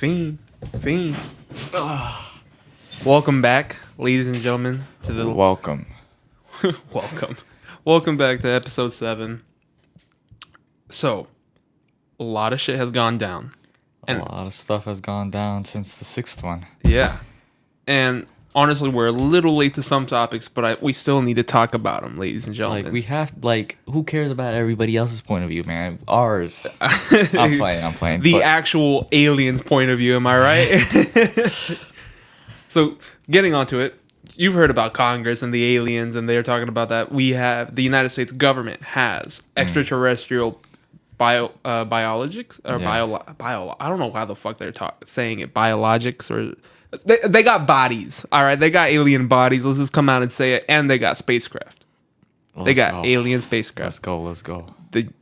Fiend. Welcome back, ladies and gentlemen, to the Welcome. Welcome back to episode 7. So, a lot of shit has gone down. And a lot of stuff has gone down since the 6th one. Yeah. And honestly, we're a little late to some topics, but we still need to talk about them, ladies and gentlemen. Who cares about everybody else's point of view, man? Ours. I'm playing. The actual aliens' point of view, am I right? So, getting onto it, you've heard about Congress and the aliens, and they're talking about that. The United States government has extraterrestrial biologics, or I don't know how the fuck they're saying it, biologics, or... They got bodies, all right? They got alien bodies. Let's just come out and say it. And they got spacecraft. They got alien spacecraft. Let's go.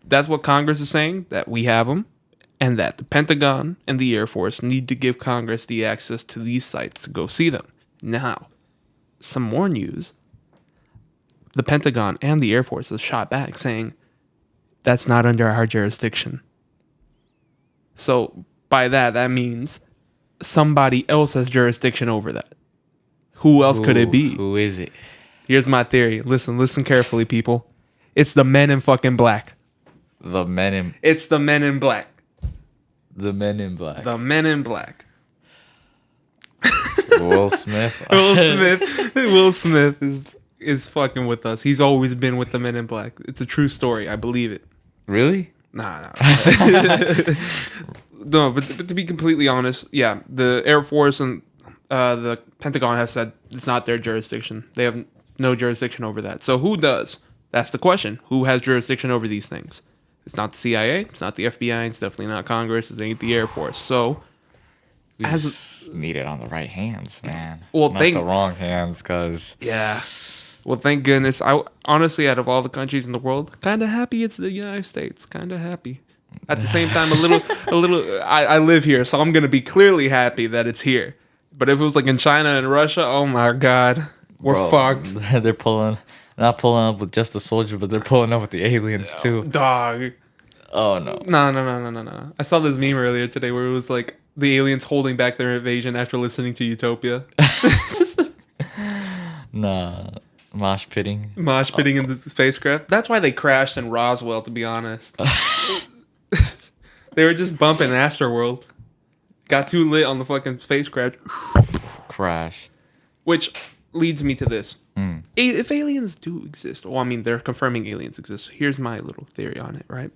That's what Congress is saying, that we have them, and that the Pentagon and the Air Force need to give Congress the access to these sites to go see them. Now, some more news. The Pentagon and the Air Force has shot back saying, that's not under our jurisdiction. So, by that means... somebody else has jurisdiction over that. Who else could it be? Who is it? Here's my theory. Listen carefully, people. It's the men in fucking black. It's the men in black. The men in black. The men in black. Will Smith. Will Smith is fucking with us. He's always been with the men in black. It's a true story. I believe it. Really? Nah. No, but to be completely honest, yeah, the Air Force and the Pentagon have said it's not their jurisdiction. They have no jurisdiction over that. So who does? That's the question. Who has jurisdiction over these things? It's not the CIA. It's not the FBI. It's definitely not Congress. It ain't the Air Force. So we just need it on the right hands, man. Well, not the wrong hands, because... Yeah. Well, thank goodness. I honestly, out of all the countries in the world, kind of happy it's the United States. Kind of happy. At the same time, a little. I live here, so I'm gonna be clearly happy that it's here. But if it was like in China and Russia, oh my god, we're fucked. They're not pulling up with just the soldier, but they're pulling up with the aliens too. Dog. Oh no. No. I saw this meme earlier today where it was like the aliens holding back their invasion after listening to Utopia. Nah. Mosh pitting in the spacecraft. That's why they crashed in Roswell, to be honest. They were just bumping Astroworld. Got too lit on the fucking spacecraft. Crashed. Which leads me to this. If aliens do exist, well, I mean, they're confirming aliens exist. Here's my little theory on it, right?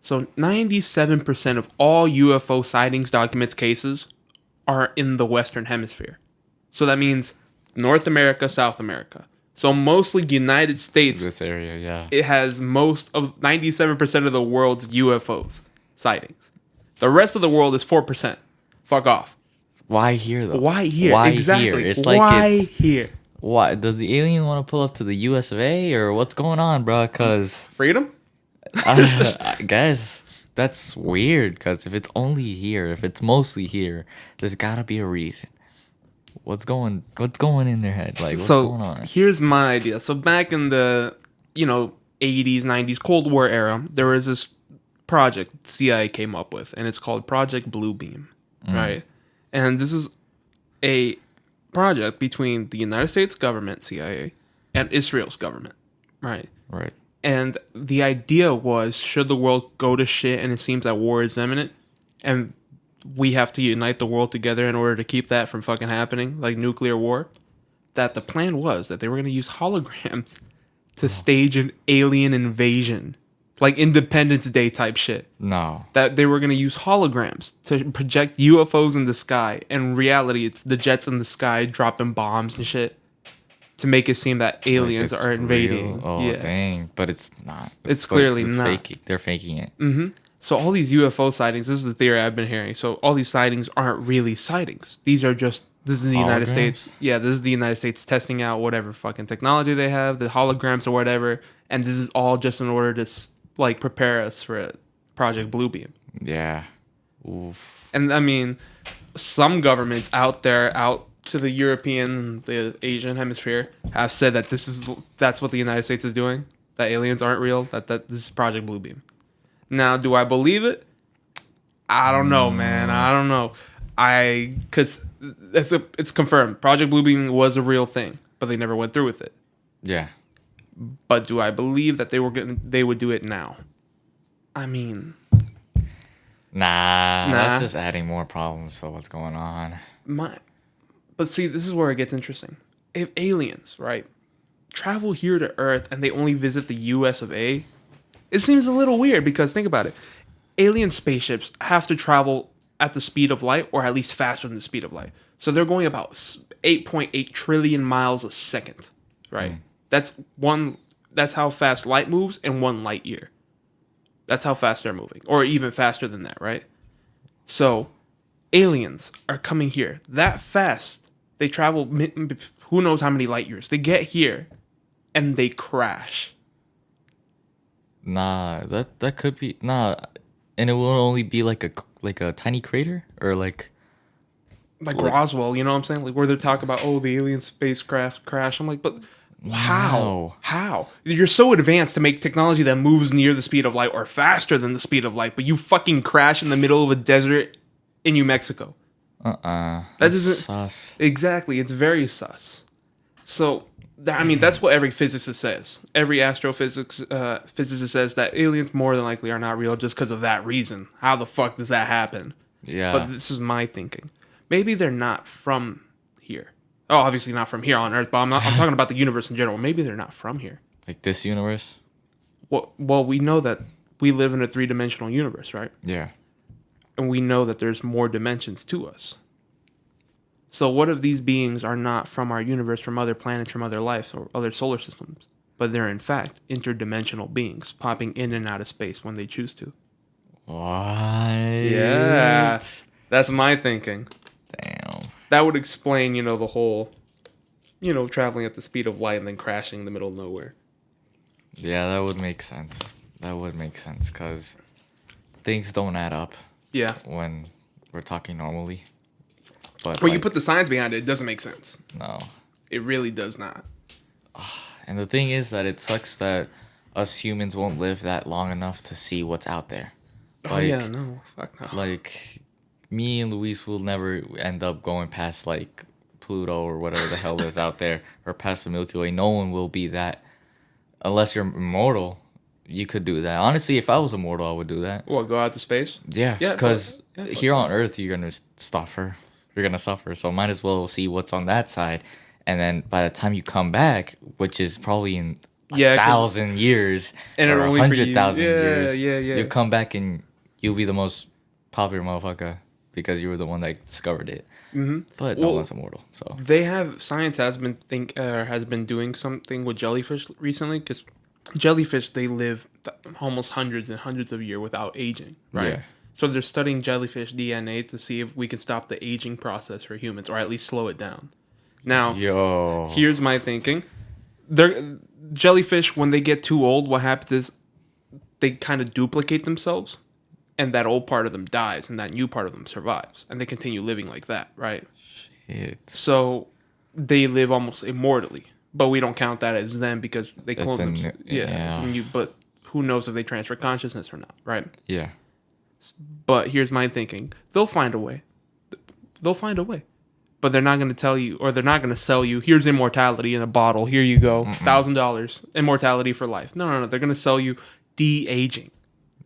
So 97% of all UFO sightings, documents, cases are in the Western Hemisphere. So that means North America, South America. So mostly United States. This area, yeah. It has most of 97% of the world's UFOs sightings. The rest of the world is 4%. Fuck off. Why here though? Why here? Why exactly. Here? It's here? Why does the alien want to pull up to the US of A, or what's going on, bro? Cause freedom. I guess that's weird. Cause if it's only here, if it's mostly here, there's gotta be a reason. What's going in their head? Like, what's going on? Here's my idea. So back in the 80s, 90s Cold War era, there was this project CIA came up with, and it's called Project Bluebeam, right? And this is a project between the United States government, CIA, and Israel's government, right? Right. And the idea was, should the world go to shit and it seems that war is imminent, and we have to unite the world together in order to keep that from fucking happening, like nuclear war, that the plan was that they were going to use holograms to stage an alien invasion, like Independence Day type shit. No. That they were going to use holograms to project UFOs in the sky. In reality, it's the jets in the sky dropping bombs and shit to make it seem that aliens are invading. Real? Oh, yes. Dang. But it's not. It's clearly not. Faking. They're faking it. Mm-hmm. So all these UFO sightings, this is the theory I've been hearing. So all these sightings aren't really sightings. This is the United States. Yeah, this is the United States testing out whatever fucking technology they have, the holograms or whatever. And this is all just in order to like prepare us for Project Bluebeam. Yeah. Oof. And I mean, some governments out to the European, the Asian hemisphere have said that that's what the United States is doing. That aliens aren't real. That this is Project Bluebeam. Now, do I believe it? I don't know, man. I don't know. Because it's confirmed. Project Bluebeam was a real thing, but they never went through with it. Yeah. But do I believe that they would do it now? I mean, Nah, that's just adding more problems to what's going on. But see, this is where it gets interesting. If aliens, right, travel here to Earth and they only visit the US of A, it seems a little weird because think about it. Alien spaceships have to travel at the speed of light or at least faster than the speed of light. So they're going about 8.8 trillion miles a second, right? That's how fast light moves in 1 light year. That's how fast they're moving, or even faster than that, right? So aliens are coming here that fast. They travel who knows how many light years. They get here and they crash. Nah, that could be and it will only be like a tiny crater or like Roswell, you know what I'm saying? Like where they're talking about the alien spacecraft crash. I'm like, but how? No. How? You're so advanced to make technology that moves near the speed of light or faster than the speed of light, but you fucking crash in the middle of a desert in New Mexico. That doesn't sus. Exactly. It's very sus. So that's what every physicist says. Every physicist says that aliens more than likely are not real just because of that reason. How the fuck does that happen? Yeah. But this is my thinking. Maybe they're not from here. Oh, obviously not from here on Earth, but I'm talking about the universe in general. Maybe they're not from here. Like this universe? Well, we know that we live in a 3-dimensional universe, right? Yeah. And we know that there's more dimensions to us. So what if these beings are not from our universe, from other planets, from other lives, or other solar systems, but they're in fact interdimensional beings popping in and out of space when they choose to? What? Yeah. That's my thinking. Damn. That would explain, the whole, traveling at the speed of light and then crashing in the middle of nowhere. Yeah, that would make sense. Because things don't add up. Yeah. When we're talking normally. But when you put the science behind it, it doesn't make sense. No. It really does not. And the thing is that it sucks that us humans won't live that long enough to see what's out there. No. Fuck no. Like, me and Luis will never end up going past, like, Pluto or whatever the hell is out there, or past the Milky Way. No one will be that. Unless you're immortal, you could do that. Honestly, if I was immortal, I would do that. What, go out to space? Yeah, because here on Earth, you're going to suffer. So might as well see what's on that side. And then by the time you come back, which is probably in 1,000 years and or 100,000 years, yeah. you come back and you'll be the most popular motherfucker because you were the one that discovered it. Mm-hmm. But no one's immortal. So science has been doing something with jellyfish recently, because jellyfish, they live almost hundreds and hundreds of years without aging, right? Yeah. So they're studying jellyfish DNA to see if we can stop the aging process for humans, or at least slow it down. Now, here's my thinking. Jellyfish, when they get too old, what happens is they kind of duplicate themselves, and that old part of them dies, and that new part of them survives, and they continue living like that, right? Shit. So they live almost immortally, but we don't count that as them because they clone themselves. It's a new, but who knows if they transfer consciousness or not, right? Yeah. But here's my thinking. They'll find a way. But they're not going to tell you, or they're not going to sell you, here's immortality in a bottle. Here you go. $1,000. Immortality for life. No. They're going to sell you de-aging.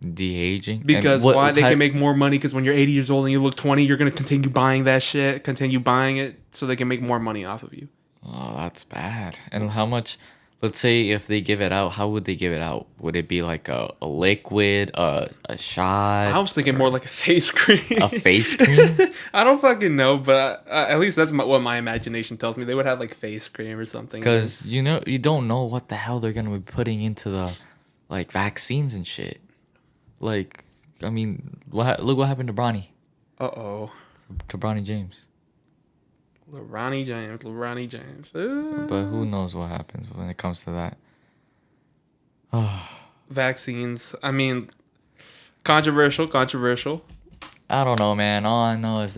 De-aging? Because they can make more money, because when you're 80 years old and you look 20, you're going to continue buying that shit, continue buying it, so they can make more money off of you. Oh, that's bad. And how much... Let's say if they give it out, how would they give it out? Would it be like a liquid, a shot? I was thinking more like a face cream. A face cream? I don't fucking know, but at least that's what my imagination tells me. They would have like face cream or something. Because, you don't know what the hell they're going to be putting into the, like, vaccines and shit. Like, I mean, look what happened to Bronny. Uh-oh. To Bronny James. LeBronny James. But who knows what happens when it comes to that. Vaccines. I mean, controversial. I don't know, man. All I know is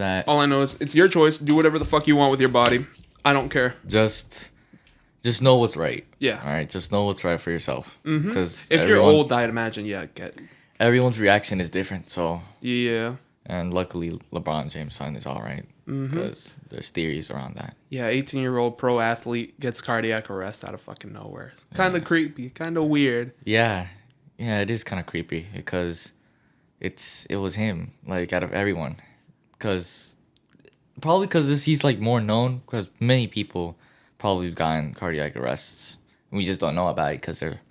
it's your choice. Do whatever the fuck you want with your body. I don't care. Just know what's right. Yeah. All right. Just know what's right for yourself. Because if you're old, I'd imagine, everyone's reaction is different. So yeah. And luckily, LeBron James' son is all right because there's theories around that. Yeah, 18-year-old pro athlete gets cardiac arrest out of fucking nowhere. Kind of creepy, kind of weird. Yeah, yeah, it is kind of creepy because it was him, like out of everyone, because probably because he's like more known because many people probably have gotten cardiac arrests. We just don't know about it because they're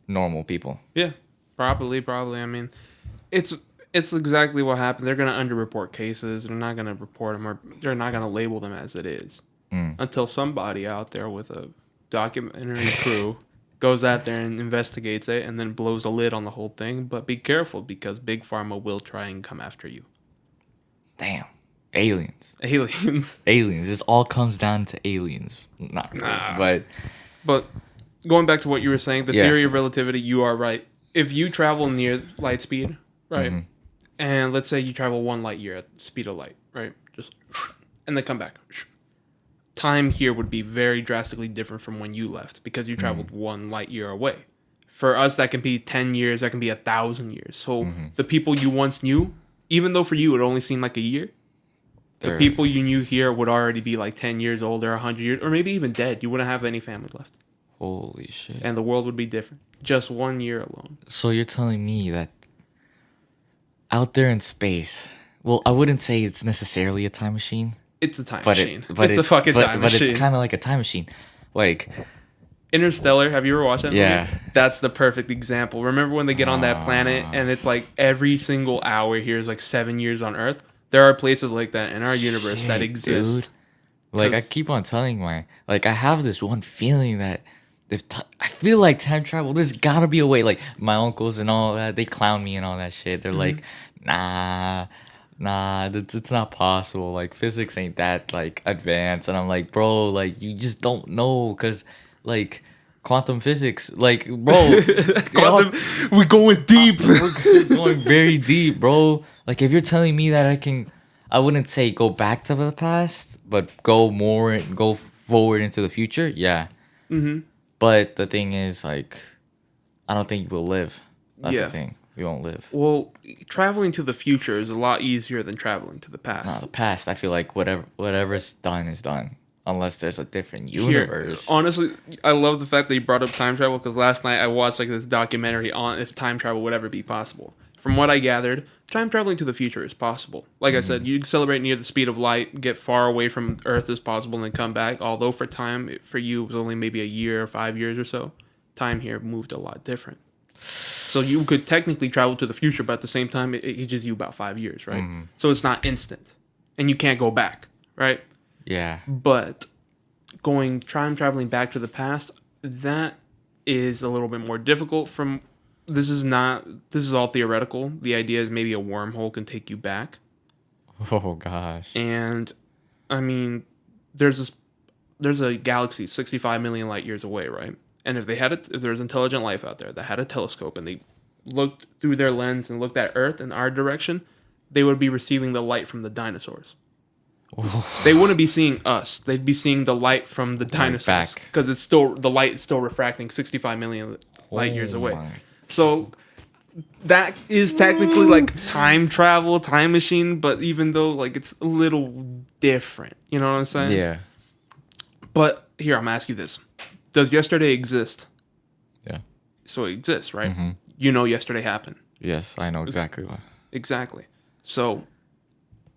normal people. Yeah, probably. I mean, it's exactly what happened. They're gonna underreport cases. They're not gonna report them, or they're not gonna label them as it is until somebody out there with a documentary crew goes out there and investigates it and then blows a lid on the whole thing. But be careful because Big Pharma will try and come after you. Damn, aliens. Aliens. This all comes down to aliens. Not really, But going back to what you were saying, the Yeah. theory of relativity, you are right. If you travel near light speed, right, and let's say you travel 1 light year at the speed of light, right, just and then come back, time here would be very drastically different from when you left because you traveled 1 light year away. For us, that can be 10 years, that can be 1,000 years. So the people you once knew, even though for you it only seemed like a year, the people you knew here would already be like 10 years old or 100 years, or maybe even dead. You wouldn't have any family left. Holy shit. And the world would be different. Just 1 year alone. So you're telling me that out there in space, well, I wouldn't say it's necessarily a time machine. It's a time machine. It's a fucking time machine. But it's kind of like a time machine. Like, Interstellar, have you ever watched that Yeah. movie? That's the perfect example. Remember when they get on that planet and it's like every single hour here is like 7 years on Earth? There are places like that in our universe that shit, exist. dude. Like, I 'Cause- keep on telling I have this one feeling that I feel like time travel, there's gotta be a way. Like, my uncles and all that, they clown me and all that shit. They're like, nah, it's not possible. Like, physics ain't that, like, advanced. And I'm like, bro, like, you just don't know. Because, like, quantum physics, like, bro. We're going deep. We're going very deep, bro. Like, if you're telling me that I wouldn't say go back to the past, but go forward into the future, yeah. But the thing is, like, I don't think we'll live. That's Yeah. the thing. We won't live. Well, traveling to the future is a lot easier than traveling to the past. No, the past, I feel like whatever's done is done. Unless there's a different Here, universe. honestly, I love the fact that you brought up time travel because last night I watched like this documentary on if time travel would ever be possible. From what I gathered, time traveling to the future is possible. Like I said, you accelerate near the speed of light, get far away from Earth as possible, and then come back. Although for time, for you, it was only maybe a year or 5 years or so. Time here moved a lot different. So you could technically travel to the future, but at the same time, it ages you about 5 years, right? So it's not instant, and you can't go back, right? Yeah. But time traveling back to the past, that is a little bit more difficult. This is all theoretical. The idea is maybe a wormhole can take you back. Oh gosh. And I mean, there's a galaxy 65 million light years away, right? And if there's intelligent life out there that had a telescope and they looked through their lens and looked at Earth in our direction, they would be receiving the light from the dinosaurs. They wouldn't be seeing us. They'd be seeing the light from the dinosaurs because the light is still refracting 65 million light years away. So that is technically like time travel, time machine, but even though like it's a little different, you know what I'm saying? Yeah. But here, I'm gonna ask you this: does yesterday exist? Yeah. So it exists, right? You know, yesterday happened. Yes, I know exactly what. Exactly. So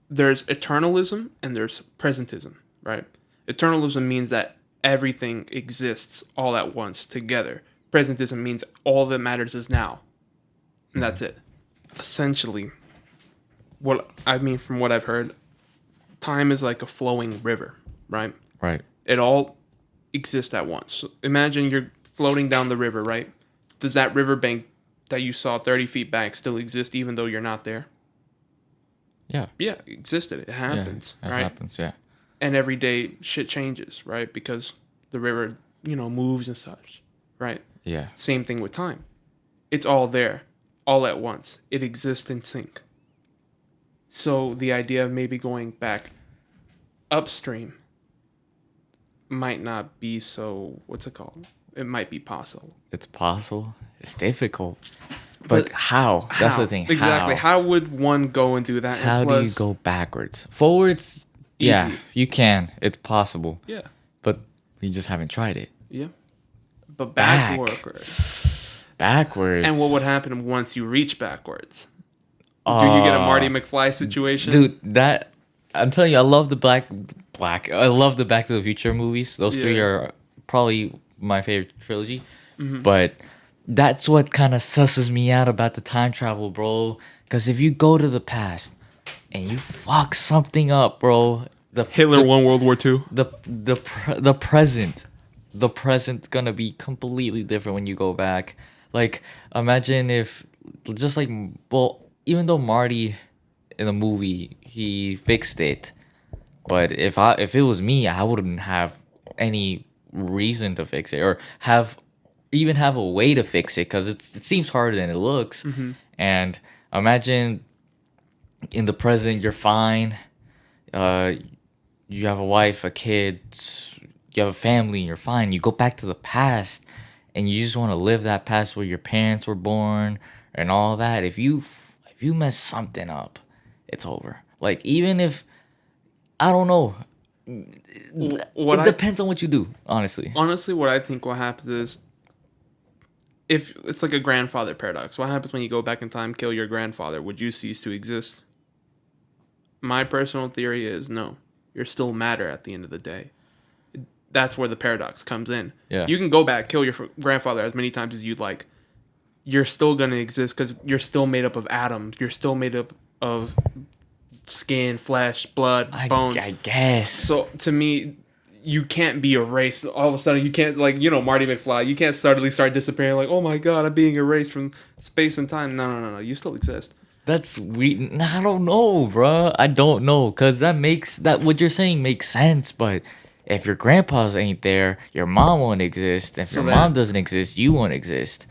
there's eternalism and there's presentism, right? Eternalism means that everything exists all at once together. Presentism means all that matters is now. And that's it. Essentially, from what I've heard, time is like a flowing river, right? Right. It all exists at once. So imagine you're floating down the river, right? Does that riverbank that you saw 30 feet back still exist even though you're not there? Yeah. Yeah, it existed. It happens, It right? happens, yeah. And every day shit changes, right? Because the river, moves and such, right? Yeah. Same thing with time. It's all there, all at once. It exists in sync. So the idea of maybe going back upstream might not be so, what's it called? It might be possible. It's possible. It's difficult. But how? That's the thing. Exactly. How would one go and do that? How do you go backwards? Forwards, yeah, Easy. you can. It's possible. Yeah. But you just haven't tried it. Yeah. But backwards. Backwards. And what would happen once you reach backwards? Do you get a Marty McFly situation? Dude, that I'm telling you, I love the black. I love the Back to the Future movies. Those three are probably my favorite trilogy. But that's what kind of susses me out about the time travel, bro. Because if you go to the past and you fuck something up, bro, Hitler won World War II. The present's gonna be completely different when you go back. Like, imagine if, just like, well, even though Marty in the movie he fixed it, but if it was me, I wouldn't have any reason to fix it or have a way to fix it because it seems harder than it looks. And imagine in the present you're fine, you have a wife, a kid, you have a family, and you're fine. You go back to the past and you just want to live that past where your parents were born and all that. If you mess something up, it's over. Like, even if, I don't know, it depends on what you do, honestly. Honestly, what I think will happen is, if it's like a grandfather paradox, what happens when you go back in time, kill your grandfather? Would you cease to exist? My personal theory is no. You're still matter at the end of the day. That's where the paradox comes in. Yeah. You can go back, kill your grandfather as many times as you'd like. You're still going to exist because you're still made up of atoms. You're still made up of skin, flesh, blood, bones. I guess. So to me, you can't be erased. All of a sudden, you can't, like, Marty McFly. You can't suddenly start disappearing like, oh my God, I'm being erased from space and time. No. You still exist. That's weird. I don't know, bro. I don't know. Because what you're saying makes sense. But if your grandpa's ain't there, your mom won't exist. If your mom doesn't exist, you won't exist.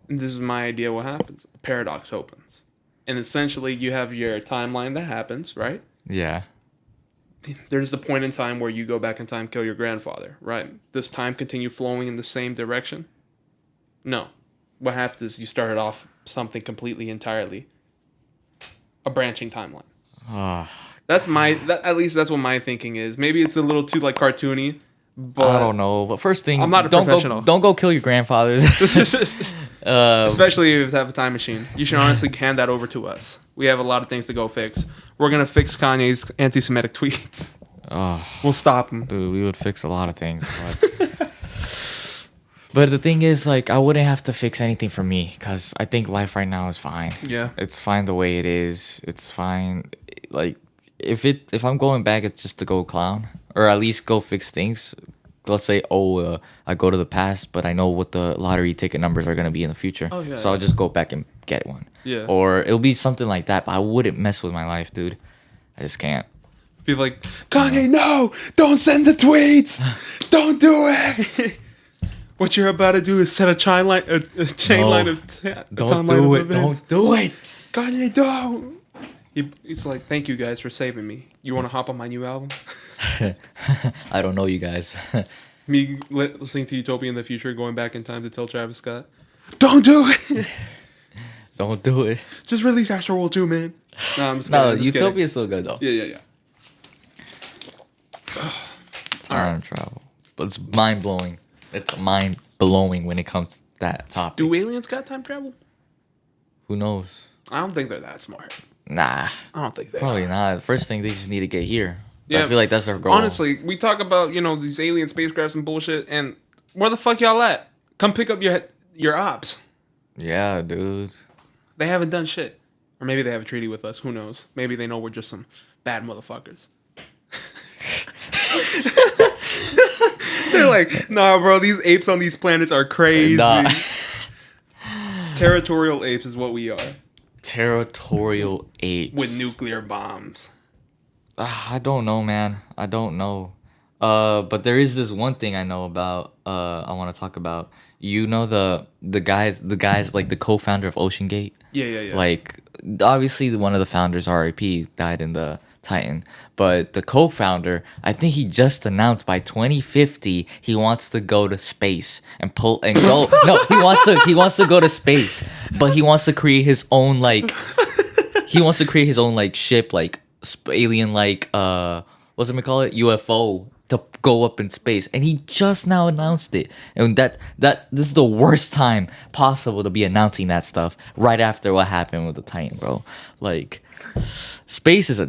This is my idea what happens. A paradox opens. And essentially, you have your timeline that happens, right? Yeah. There's the point in time where you go back in time, kill your grandfather, right? Does time continue flowing in the same direction? No. What happens is you started off something completely entirely. A branching timeline. At least that's what my thinking is. Maybe it's a little too, like, cartoony, but I don't know. But first thing, I'm not a professional. Don't go kill your grandfathers. Especially if you have a time machine. You should honestly hand that over to us. We have a lot of things to go fix. We're going to fix Kanye's anti-Semitic tweets. We'll stop him. Dude, we would fix a lot of things. But the thing is, like, I wouldn't have to fix anything for me because I think life right now is fine. Yeah. It's fine the way it is. It's fine. Like, if I'm going back, it's just to go clown or at least go fix things. Let's say, I go to the past, but I know what the lottery ticket numbers are going to be in the future. Oh, yeah, so I'll just go back and get one. Yeah. Or it'll be something like that, but I wouldn't mess with my life, dude. I just can't. Be like, Kanye, no! Don't send the tweets! Don't do it! What you're about to do is set a chain line of don't do it. Don't do it. Kanye, don't. He's like, thank you guys for saving me. You want to hop on my new album? I don't know you guys. Me listening to Utopia in the future, going back in time to tell Travis Scott, don't do it. Don't do it. Just release Astroworld 2, man. No, I'm just kidding. No, Utopia is still good though. Yeah. Time travel, but it's mind blowing. It's mind blowing when it comes to that topic. Do aliens got time travel? Who knows? I don't think they're that smart. Nah. I don't think they probably are. not. First thing, they just need to get here. Yeah, I feel like that's our goal. Honestly, we talk about, these alien spacecrafts and bullshit, and where the fuck y'all at? Come pick up your ops. Yeah, dude. They haven't done shit. Or maybe they have a treaty with us. Who knows? Maybe they know we're just some bad motherfuckers. They're like, nah, bro, these apes on these planets are crazy. Nah. Territorial apes is what we are. Territorial apes. With nuclear bombs. I don't know, man. I don't know. But there is this one thing I know about. I want to talk about. You know the guys like the co-founder of OceanGate. Yeah. Like, obviously one of the founders, RIP, died in the Titan. But the co-founder, I think he just announced by 2050 he wants to go to space and go. No, he wants to go to space, but he wants to create his own ship, like alien, like what's it call it, UFO, to go up in space, and he just now announced it. And that this is the worst time possible to be announcing that stuff right after what happened with the Titan, bro. Like, space is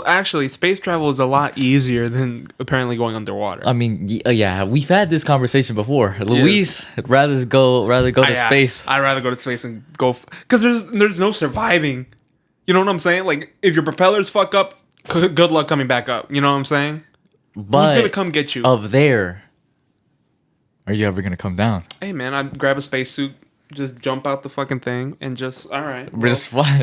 actually, space travel is a lot easier than apparently going underwater. I mean, yeah, we've had this conversation before. Luis would rather go to space. I'd rather go to space and go because there's no surviving. You know what I'm saying? Like, if your propellers fuck up, good luck coming back up. You know what I'm saying? But who's gonna come get you up there? Are you ever gonna come down? Hey man, I'd grab a spacesuit, just jump out the fucking thing, and just all right. Well,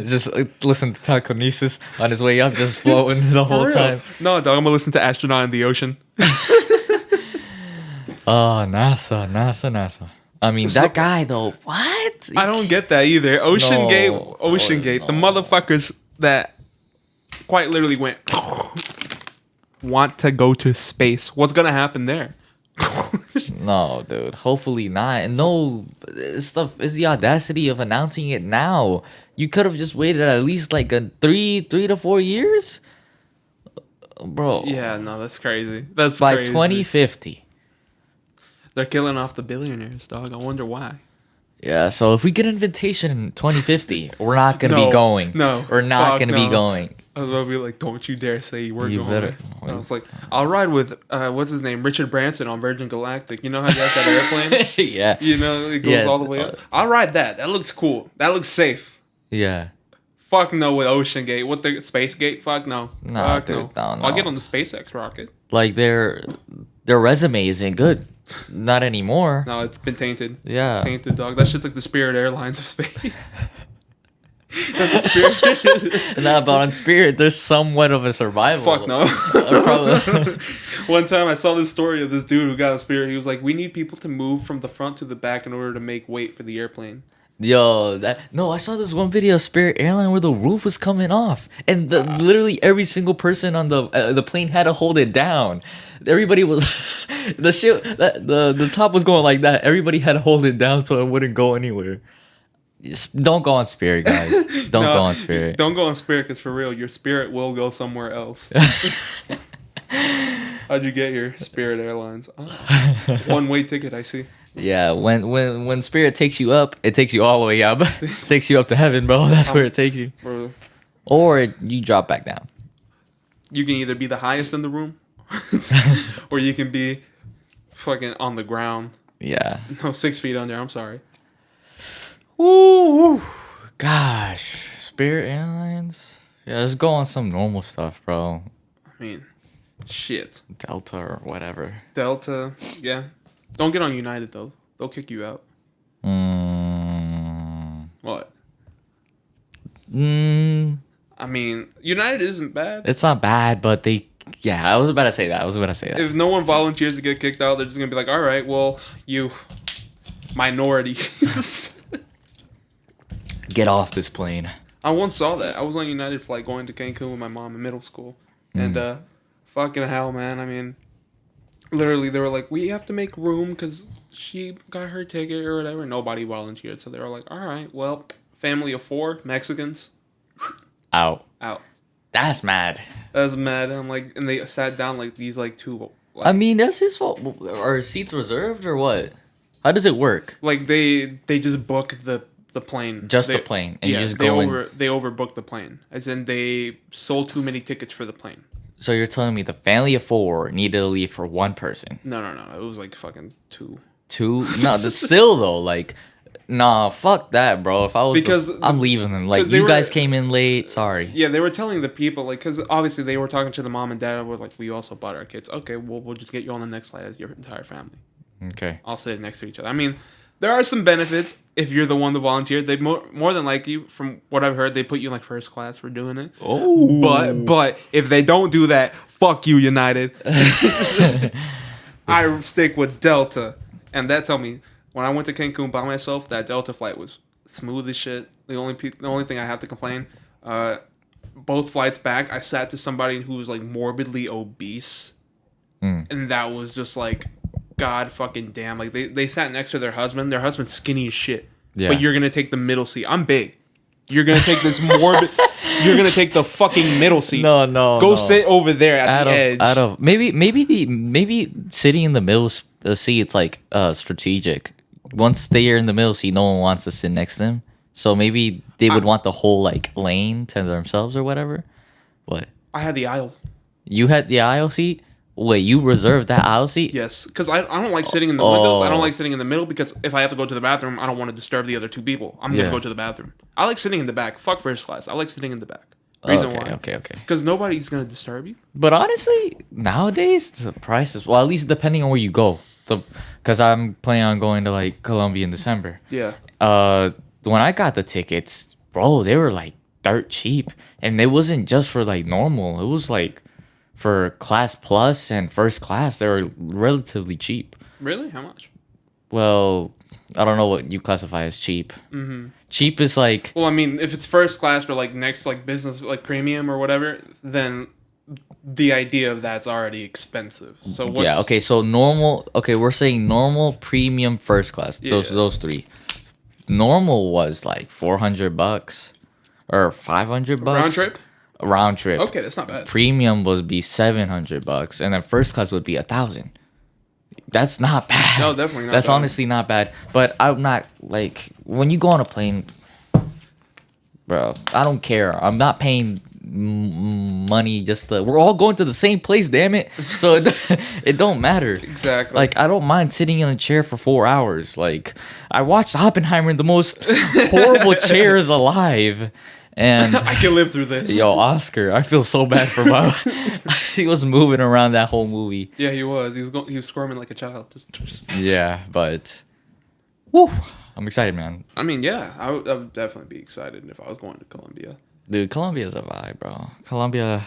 just listen to telekinesis on his way up, just floating the whole time. No, dog, I'm gonna listen to Astronaut in the Ocean. Oh, NASA. I mean, that guy though. What? I don't get that either. Ocean Gate, the motherfuckers that quite literally went want to go to space. What's gonna happen there? No, dude. Hopefully not. And no, stuff is the audacity of announcing it now. You could have just waited at least like a three to 4 years, bro. Yeah, no, that's crazy. That's by crazy. 2050. They're killing off the billionaires, dog. I wonder why. Yeah, so if we get an invitation in 2050, we're not gonna be going. No, we're not gonna be going. I was gonna be like, don't you dare say we're going. Better. I was like, I'll ride with what's his name, Richard Branson on Virgin Galactic. You know how he has that airplane? Yeah. You know, it goes all the way up. I'll ride that. That looks cool. That looks safe. Yeah. Fuck no with Ocean Gate. What the Space Gate? Fuck no. Nah, dude, no. I'll get on the SpaceX rocket. Like their resume isn't good. Not anymore. No, it's been tainted. Yeah. It's tainted, dog. That shit's like the Spirit Airlines of space. That's the Spirit. Nah, but on Spirit, there's somewhat of a survival. Fuck no. One time I saw this story of this dude who got a Spirit. He was like, we need people to move from the front to the back in order to make weight for the airplane. Yo, I saw this one video of Spirit Airline where the roof was coming off, and literally every single person on the plane had to hold it down. Everybody was the top was going like that. Everybody had to hold it down so it wouldn't go anywhere. Just don't go on Spirit, guys. Don't go on Spirit. Don't go on Spirit, because for real, your spirit will go somewhere else. How'd you get here, Spirit Airlines? Oh, one-way ticket, I see. Yeah, when Spirit takes you up, it takes you all the way up. It takes you up to heaven, bro. That's where it takes you. Bro. Or you drop back down. You can either be the highest in the room, or you can be fucking on the ground. Yeah. No, 6 feet under. I'm sorry. Ooh, gosh, Spirit Airlines. Yeah, let's go on some normal stuff, bro. I mean, shit. Delta or whatever. Delta, yeah. Don't get on United though. They'll kick you out. What? I mean, United isn't bad. It's not bad, but I was about to say that. If no one volunteers to get kicked out, they're just gonna be like, all right, well, you minorities. Get off this plane. I once saw that. I was on United flight going to Cancun with my mom in middle school. And fucking hell, man. I mean, literally, they were like, we have to make room because she got her ticket or whatever. Nobody volunteered. So they were like, all right, well, family of 4 Mexicans. Out. That's mad. And I'm like, and they sat down like these like 2. I mean, that's his fault. Are seats reserved or what? How does it work? Like they just book the plane. The plane. And you just go they overbooked the plane. As in they sold too many tickets for the plane. So you're telling me the family of 4 needed to leave for 1 person? No. It was like fucking 2. 2? No, that's still though. Like, nah, fuck that, bro. If I was, I'm leaving them. Like, you guys came in late. Sorry. Yeah, they were telling the people, like, because obviously they were talking to the mom and dad. And we're like, we also bought our kids. Okay, well, we'll just get you on the next flight as your entire family. Okay. All sit next to each other. I mean, there are some benefits if you're the one that volunteered. They more than likely, from what I've heard, they put you in like first class for doing it. Oh. But if they don't do that, fuck you, United. I stick with Delta, and that told me when I went to Cancun by myself, that Delta flight was smooth as shit. The only thing I have to complain, both flights back, I sat to somebody who was like morbidly obese, and that was just like, God fucking damn. Like they sat next to their husband. Their husband's skinny as shit. Yeah. But you're gonna take the middle seat. I'm big. You're gonna take this morbid. You're gonna take the fucking middle seat. No. Go sit over there at the edge. Maybe sitting in the middle seat, it's like strategic. Once they are in the middle seat, no one wants to sit next to them. So maybe they would want the whole like lane to themselves or whatever. What? I had the aisle. You had the aisle seat? Wait, you reserved that aisle seat? Yes, because I don't like sitting in the windows. I don't like sitting in the middle because if I have to go to the bathroom, I don't want to disturb the other two people. I'm going to go to the bathroom. I like sitting in the back. Fuck first class. I like sitting in the back. Reason why. Okay. Because nobody's going to disturb you. But honestly, nowadays, the prices, well, at least depending on where you go. Because I'm planning on going to like Colombia in December. Yeah. When I got the tickets, bro, they were like dirt cheap. And it wasn't just for like normal. It was like for class plus and first class, they were relatively cheap. Really? How much? Well, I don't know what you classify as cheap. Mm-hmm. Cheap is like... Well, I mean, if it's first class or like next like business, like premium or whatever, then the idea of that's already expensive. So what's... Yeah, okay, so normal... Okay, we're saying normal, premium, first class. Yeah. Those three. Normal was like $400 or $500. Round trip? Round trip. Okay, that's not bad. Premium would be $700, and then first class would be $1,000. That's not bad. No, definitely not. That's bad. honestly not bad. But I'm not like when you go on a plane, bro. I don't care. I'm not paying money just to. We're all going to the same place, damn it. So it don't matter. Exactly. Like I don't mind sitting in a chair for 4 hours. Like I watched Oppenheimer in the most horrible chairs alive. And I can live through this. Yo, Oscar, I feel so bad for my. He was moving around that whole movie. Yeah, he was. He was squirming like a child. Yeah, but, woo, I'm excited, man. I mean, yeah, I would definitely be excited if I was going to Colombia. Dude, Colombia's a vibe, bro. Colombia,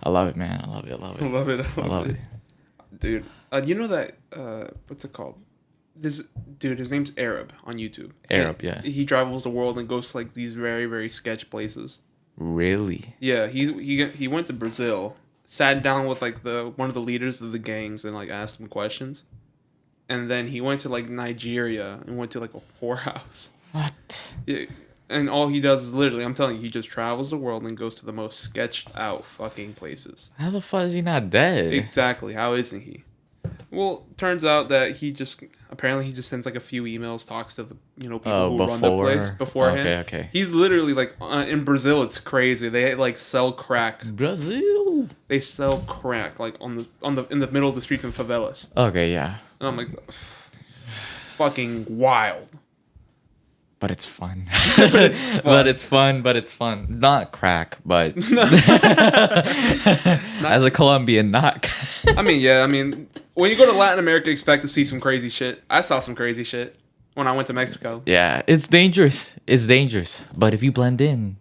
I love it, man. I love it. I love it. Dude, you know that what's it called? This dude, his name's Arab on YouTube. Arab, yeah. He travels the world and goes to like these very, very sketch places. Really? Yeah, he went to Brazil, sat down with like one of the leaders of the gangs and like asked him questions, and then he went to like Nigeria and went to like a whorehouse. What? Yeah, and all he does is literally, I'm telling you, he just travels the world and goes to the most sketched out fucking places. How the fuck is he not dead? Exactly. How isn't he? Well, turns out that he just sends like a few emails, talks to the people who run the place before him. Okay. He's literally like in Brazil. It's crazy. They like sell crack. Brazil. They sell crack like in the middle of the streets in favelas. Okay, yeah. And I'm like, fucking wild. But it's fun. But it's fun. Not crack, but as a Colombian, not. I mean, when you go to Latin America, expect to see some crazy shit. I saw some crazy shit when I went to Mexico. Yeah, it's dangerous. But if you blend in.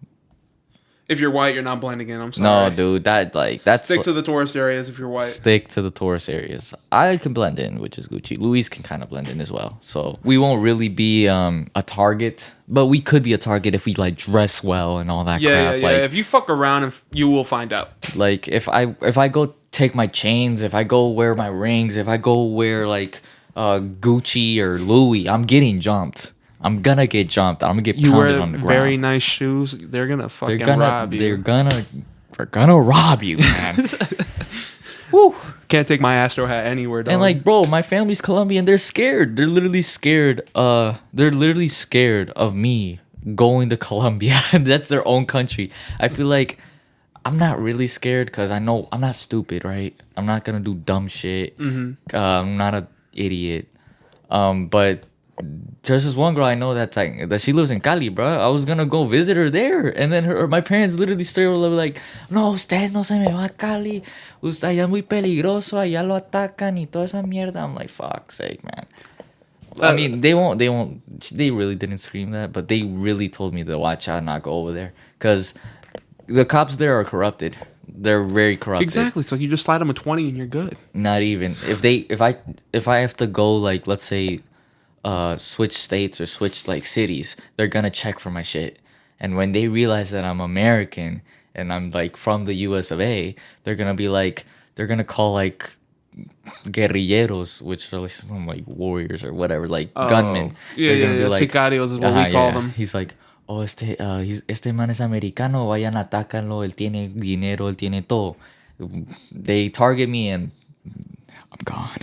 If you're white, you're not blending in. I'm sorry. No, dude, that's stick to the tourist areas if you're white. Stick to the tourist areas. I can blend in, which is Gucci. Luis can kind of blend in as well. So we won't really be a target, but we could be a target if we like dress well and all that crap. Yeah. If you fuck around, you will find out. Like if I go take my chains, if I go wear my rings, if I go wear like Gucci or Louis, I'm getting jumped. I'm gonna get jumped. I'm gonna get pounded on the ground. You wear very nice shoes. They're gonna fucking rob you. They're gonna rob you, man. Woo. Can't take my Astro hat anywhere, dog. And like, bro, my family's Colombian. They're scared. They're literally scared. They're literally scared of me going to Colombia. That's their own country. I feel like I'm not really scared because I know I'm not stupid, right? I'm not gonna do dumb shit. Mm-hmm. I'm not an idiot. But there's this one girl I know that she lives in Cali, bro. I was gonna go visit her there, and then my parents literally straight were like, "No, ustedes no se me va a Cali. Allá es muy peligroso. Allá lo atacan y toda esa mierda." I'm like, "Fuck's sake, man." I mean, they won't. They really didn't scream that, but they really told me to watch out, and not go over there, because the cops there are corrupted. They're very corrupted. Exactly. So you just slide them a 20 and you're good. Not even if I have to go, like, let's say, switch states or switch like cities, they're gonna check for my shit, and when they realize that I'm American and I'm like from the US of A, they're gonna call like guerrilleros, which are like some like warriors or whatever, like gunmen. Yeah, They're gonna be like, sicarios is what we call them. He's like, oh, este man es americano, vayan atácanlo, él tiene dinero, él tiene todo. They target me and I'm gone.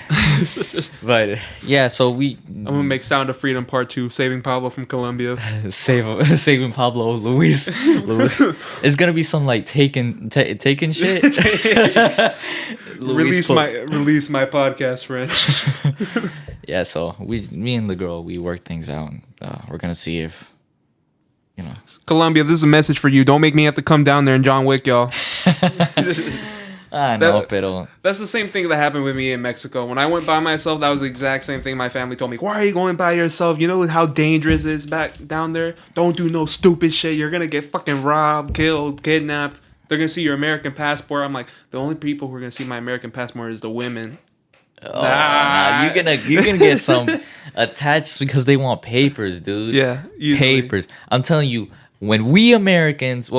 But yeah, so I'm gonna make Sound of Freedom Part 2, Saving Pablo from Colombia. saving Pablo Luis. It's gonna be some like taken shit. Release my podcast, friends. Yeah, so me and the girl, we work things out. And, we're gonna see if, you know. Colombia, this is a message for you. Don't make me have to come down there and John Wick, y'all. I know, pero that's the same thing that happened with me in Mexico. When I went by myself, that was the exact same thing my family told me. Why are you going by yourself? You know how dangerous it is back down there? Don't do no stupid shit. You're going to get fucking robbed, killed, kidnapped. They're going to see your American passport. I'm like, the only people who are going to see my American passport is the women. Nah, you're gonna get some attached because they want papers, dude. Yeah, easily. Papers. I'm telling you, when we Americans,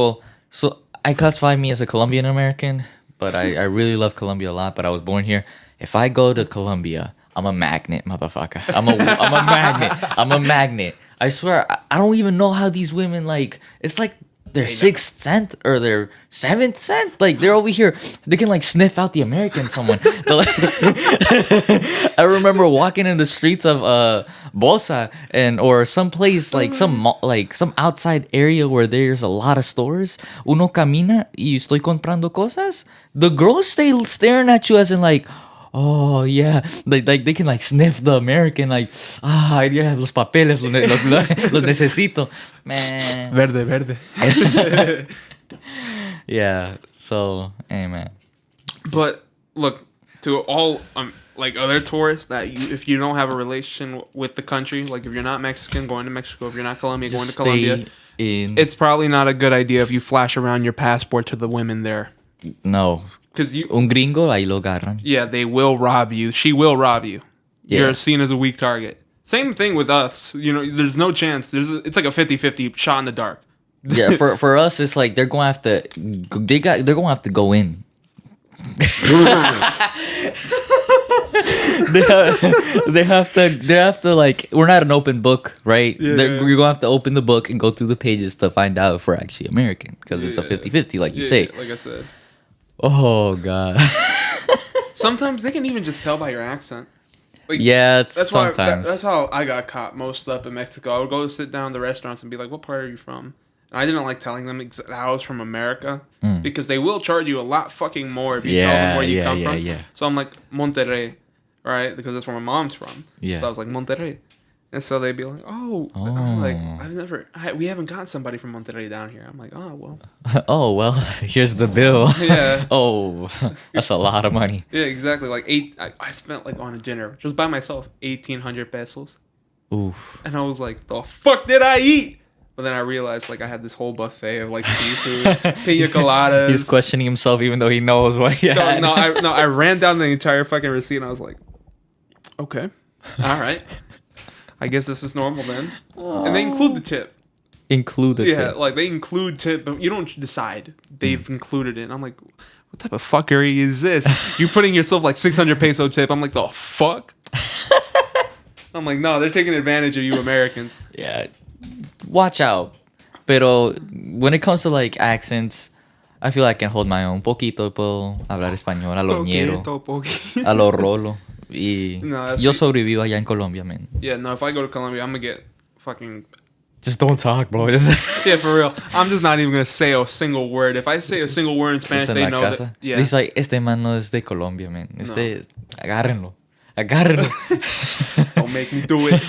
so I classify me as a Colombian American, but I really love Colombia a lot. But I was born here. If I go to Colombia, I'm a magnet, motherfucker. I'm a magnet. I'm a magnet. I swear, I don't even know how these women like. It's like their sixth sense or their seventh sense. Like they're over here. They can like sniff out the American someone. I remember walking in the streets of Bosa or some place like some outside area where there's a lot of stores. Uno camina y estoy comprando cosas. The girls stay staring at you as in like, oh yeah, like they can like sniff the American like, yeah, los papeles los necesito, man. Verde. Yeah, so hey man. But look, to all like other tourists that if you don't have a relation with the country, like if you're not Mexican going to Mexico, if you're not Colombian going to Colombia, it's probably not a good idea if you flash around your passport to the women there. No. Because un gringo ahí lo agarran. Yeah, they will rob you. She will rob you. Yeah. You're seen as a weak target. Same thing with us. You know, there's no chance. It's like a 50-50 shot in the dark. Yeah, for us, it's like they're going to have to go in. they have to like, we're not an open book, right? Yeah. You're gonna have to open the book and go through the pages to find out if we're actually American, because it's a 50-50 like you say. Yeah, like I said. Oh god. Sometimes they can even just tell by your accent. Like, yeah, sometimes. That's how I got caught most up in Mexico. I would go sit down at the restaurants and be like, what part are you from? And I didn't like telling them that I was from America because they will charge you a lot fucking more if you tell them where you come from. Yeah. So I'm like, Monterrey, right? Because that's where my mom's from. Yeah. So I was like, Monterrey. And so they'd be like, I'm like, we haven't got somebody from Monterrey down here. I'm like, oh, well, here's the bill. Yeah. Oh, that's a lot of money. Yeah, exactly. Like I spent like on a dinner just by myself, 1,800 pesos. Oof. And I was like, the fuck did I eat? But then I realized like I had this whole buffet of like seafood, pina coladas. He's questioning himself even though he knows what he had. I ran down the entire fucking receipt and I was like, okay, all right. I guess this is normal then. And they include the tip. Include the tip. Yeah, like they include tip, but you don't decide. They've included it. And I'm like, what type of fuckery is this? You're putting yourself like 600 peso tip. I'm like, the fuck? I'm like, no, they're taking advantage of you Americans. Yeah. Watch out. Pero when it comes to like accents, I feel I can hold my own. Poquito puedo hablar español a lo ñero, a lo rolo. Y yo sobrevivo allá en Colombia, man. Yeah, no, if I go to Colombia, I'm gonna get fucking... Just don't talk, bro. Yeah, for real. I'm just not even gonna say a single word. If I say a single word in Spanish, they know that... Yeah. It's like, este man no es de Colombia, man. Agárrenlo. Don't make me do it.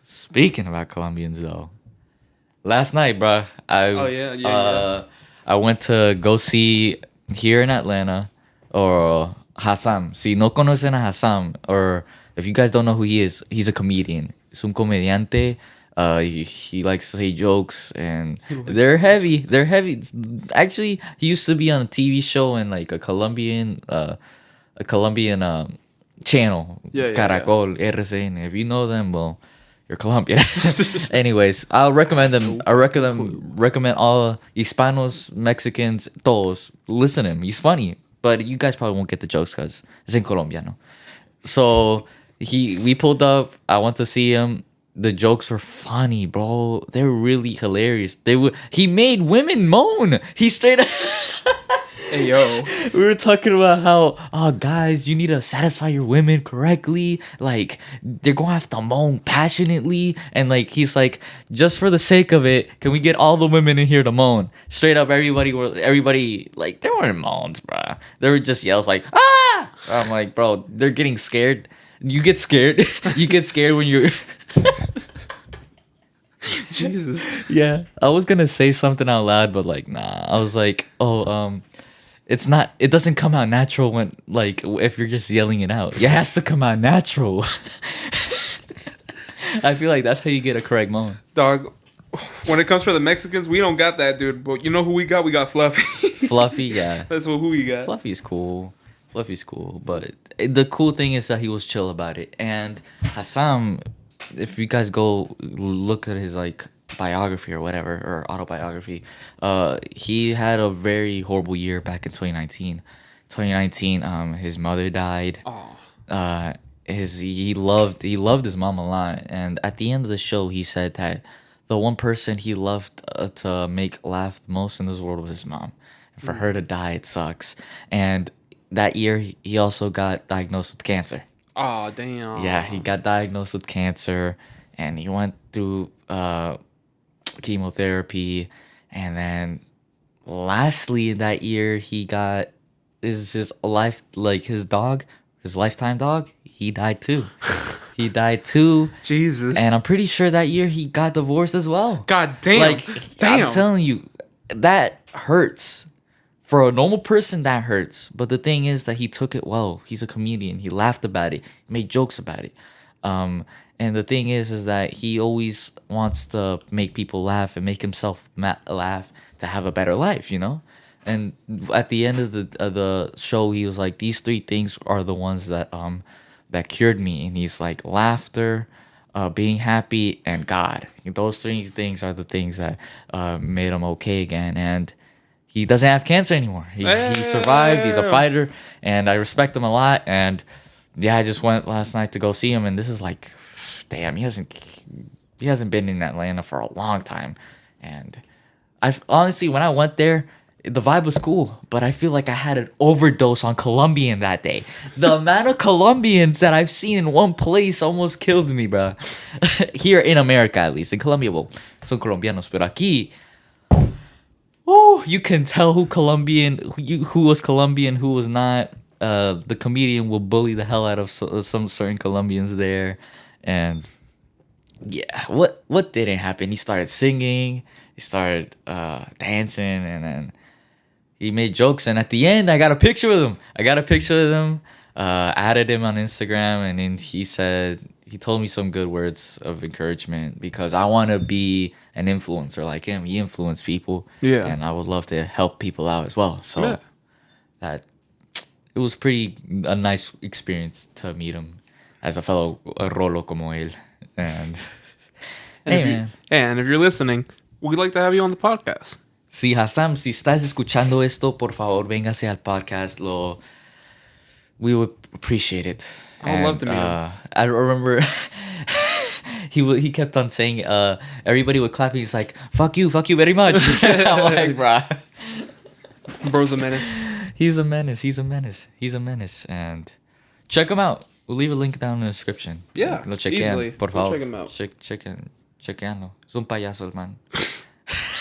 Speaking about Colombians, though. Last night, bro, I went to go see here in Atlanta, or... Hassam. Si no conocen a Hassam, or if you guys don't know who he is, he's a comedian. Es un comediante. He likes to say jokes, and they're heavy. Actually, he used to be on a TV show in like a Colombian channel, Caracol, RCN. If you know them, well, you're Colombian. Anyways, I'll recommend them. I recommend all Hispanos, Mexicans, todos. Listen to him. He's funny, but you guys probably won't get the jokes because it's in Colombiano. So we pulled up. I went to see him. The jokes were funny, bro. They were really hilarious. He made women moan. He straight up. Hey, yo. We were talking about how, oh, guys, you need to satisfy your women correctly. Like, they're going to have to moan passionately. And, like, he's like, just for the sake of it, can we get all the women in here to moan? Straight up, everybody, like, there weren't moans, bro. There were just yells like, ah! I'm like, bro, they're getting scared. You get scared. You get scared when you're... Jesus. Yeah. I was going to say something out loud, but, like, nah. I was like, it doesn't come out natural when, like, if you're just yelling it out. It has to come out natural. I feel like that's how you get a correct moment. Dog, when it comes for the Mexicans, we don't got that, dude. But you know who we got? We got Fluffy. Fluffy, yeah. That's who we got. Fluffy's cool. But the cool thing is that he was chill about it. And Hassam, if you guys go look at his, like, biography or whatever, or autobiography, he had a very horrible year back in 2019. His mother died. He loved his mom a lot, and at the end of the show he said that the one person he loved to make laugh the most in this world was his mom, and for her to die, it sucks. And that year he also got diagnosed with cancer. Oh, damn. Yeah, he got diagnosed with cancer, and he went through chemotherapy, and then lastly that year he got his lifetime dog. He died too. Jesus. And I'm pretty sure that year he got divorced as well. God damn. Like, damn. I'm telling you, that hurts. For a normal person, that hurts. But the thing is that he took it well. He's a comedian. He laughed about it. He made jokes about it. And the thing is that he always wants to make people laugh and make himself laugh to have a better life, you know? And at the end of the show, he was like, these 3 things are the ones that cured me. And he's like, laughter, being happy, and God. Those 3 things are the things that made him okay again. And he doesn't have cancer anymore. He survived. He's a fighter, and I respect him a lot. And yeah, I just went last night to go see him, and this is like, damn, he hasn't been in Atlanta for a long time. And honestly, when I went there, the vibe was cool, but I feel like I had an overdose on Colombian that day. The amount of Colombians that I've seen in one place almost killed me, bro. Here in America, at least. In Colombia, well, son colombianos, pero aquí, oh, you can tell who was Colombian, who was not. The comedian will bully the hell out of some certain Colombians there, and yeah, what didn't happen? He started singing, he started dancing, and then he made jokes. And at the end, I got a picture with him. Added him on Instagram, and then he told me some good words of encouragement because I want to be an influencer like him. He influenced people, yeah, and I would love to help people out as well. So that it was a nice experience to meet him as a fellow Rolo como él. And if you're listening, we'd like to have you on the podcast. Si Hassam, si estás escuchando esto, por favor, véngase al podcast. We would appreciate it. I would love to meet him. I remember he kept on saying, everybody would clap. He's like, fuck you very much. I'm like, bruh. Bro's a menace. He's a menace. And check him out. We'll leave a link down in the description. Yeah, easily. Por favor. Check him out. Chequeanlo. Es un payaso el man.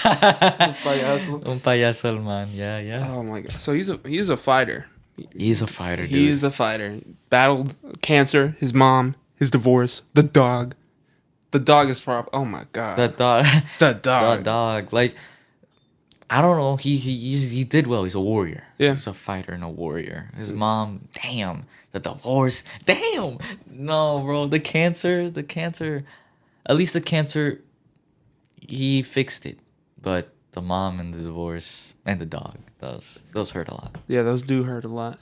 Un payaso el man. Yeah. Oh my god. So he's a fighter. He's a fighter, dude. He's a fighter. Battled cancer, his mom, his divorce, the dog. The dog is oh my god. The dog. The dog. The dog. Like, I don't know. He did well. He's a warrior. Yeah. He's a fighter and a warrior. His mom, damn. The divorce, damn. No, bro. The cancer. At least the cancer, he fixed it. But the mom and the divorce and the dog, those hurt a lot. Yeah, those do hurt a lot.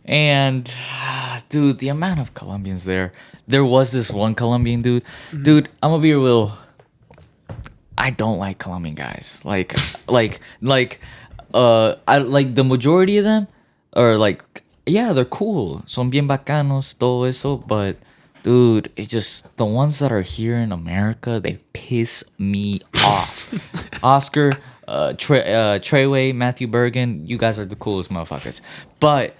And dude, the amount of Colombians there. There was this one Colombian dude. Dude, I'm gonna be real. I don't like Colombian guys. I like the majority of them are like, yeah, they're cool. Son bien bacanos, todo eso. But dude, it just the ones that are here in America, they piss me off. Oscar, Treyway, Matthew Bergen, you guys are the coolest motherfuckers. But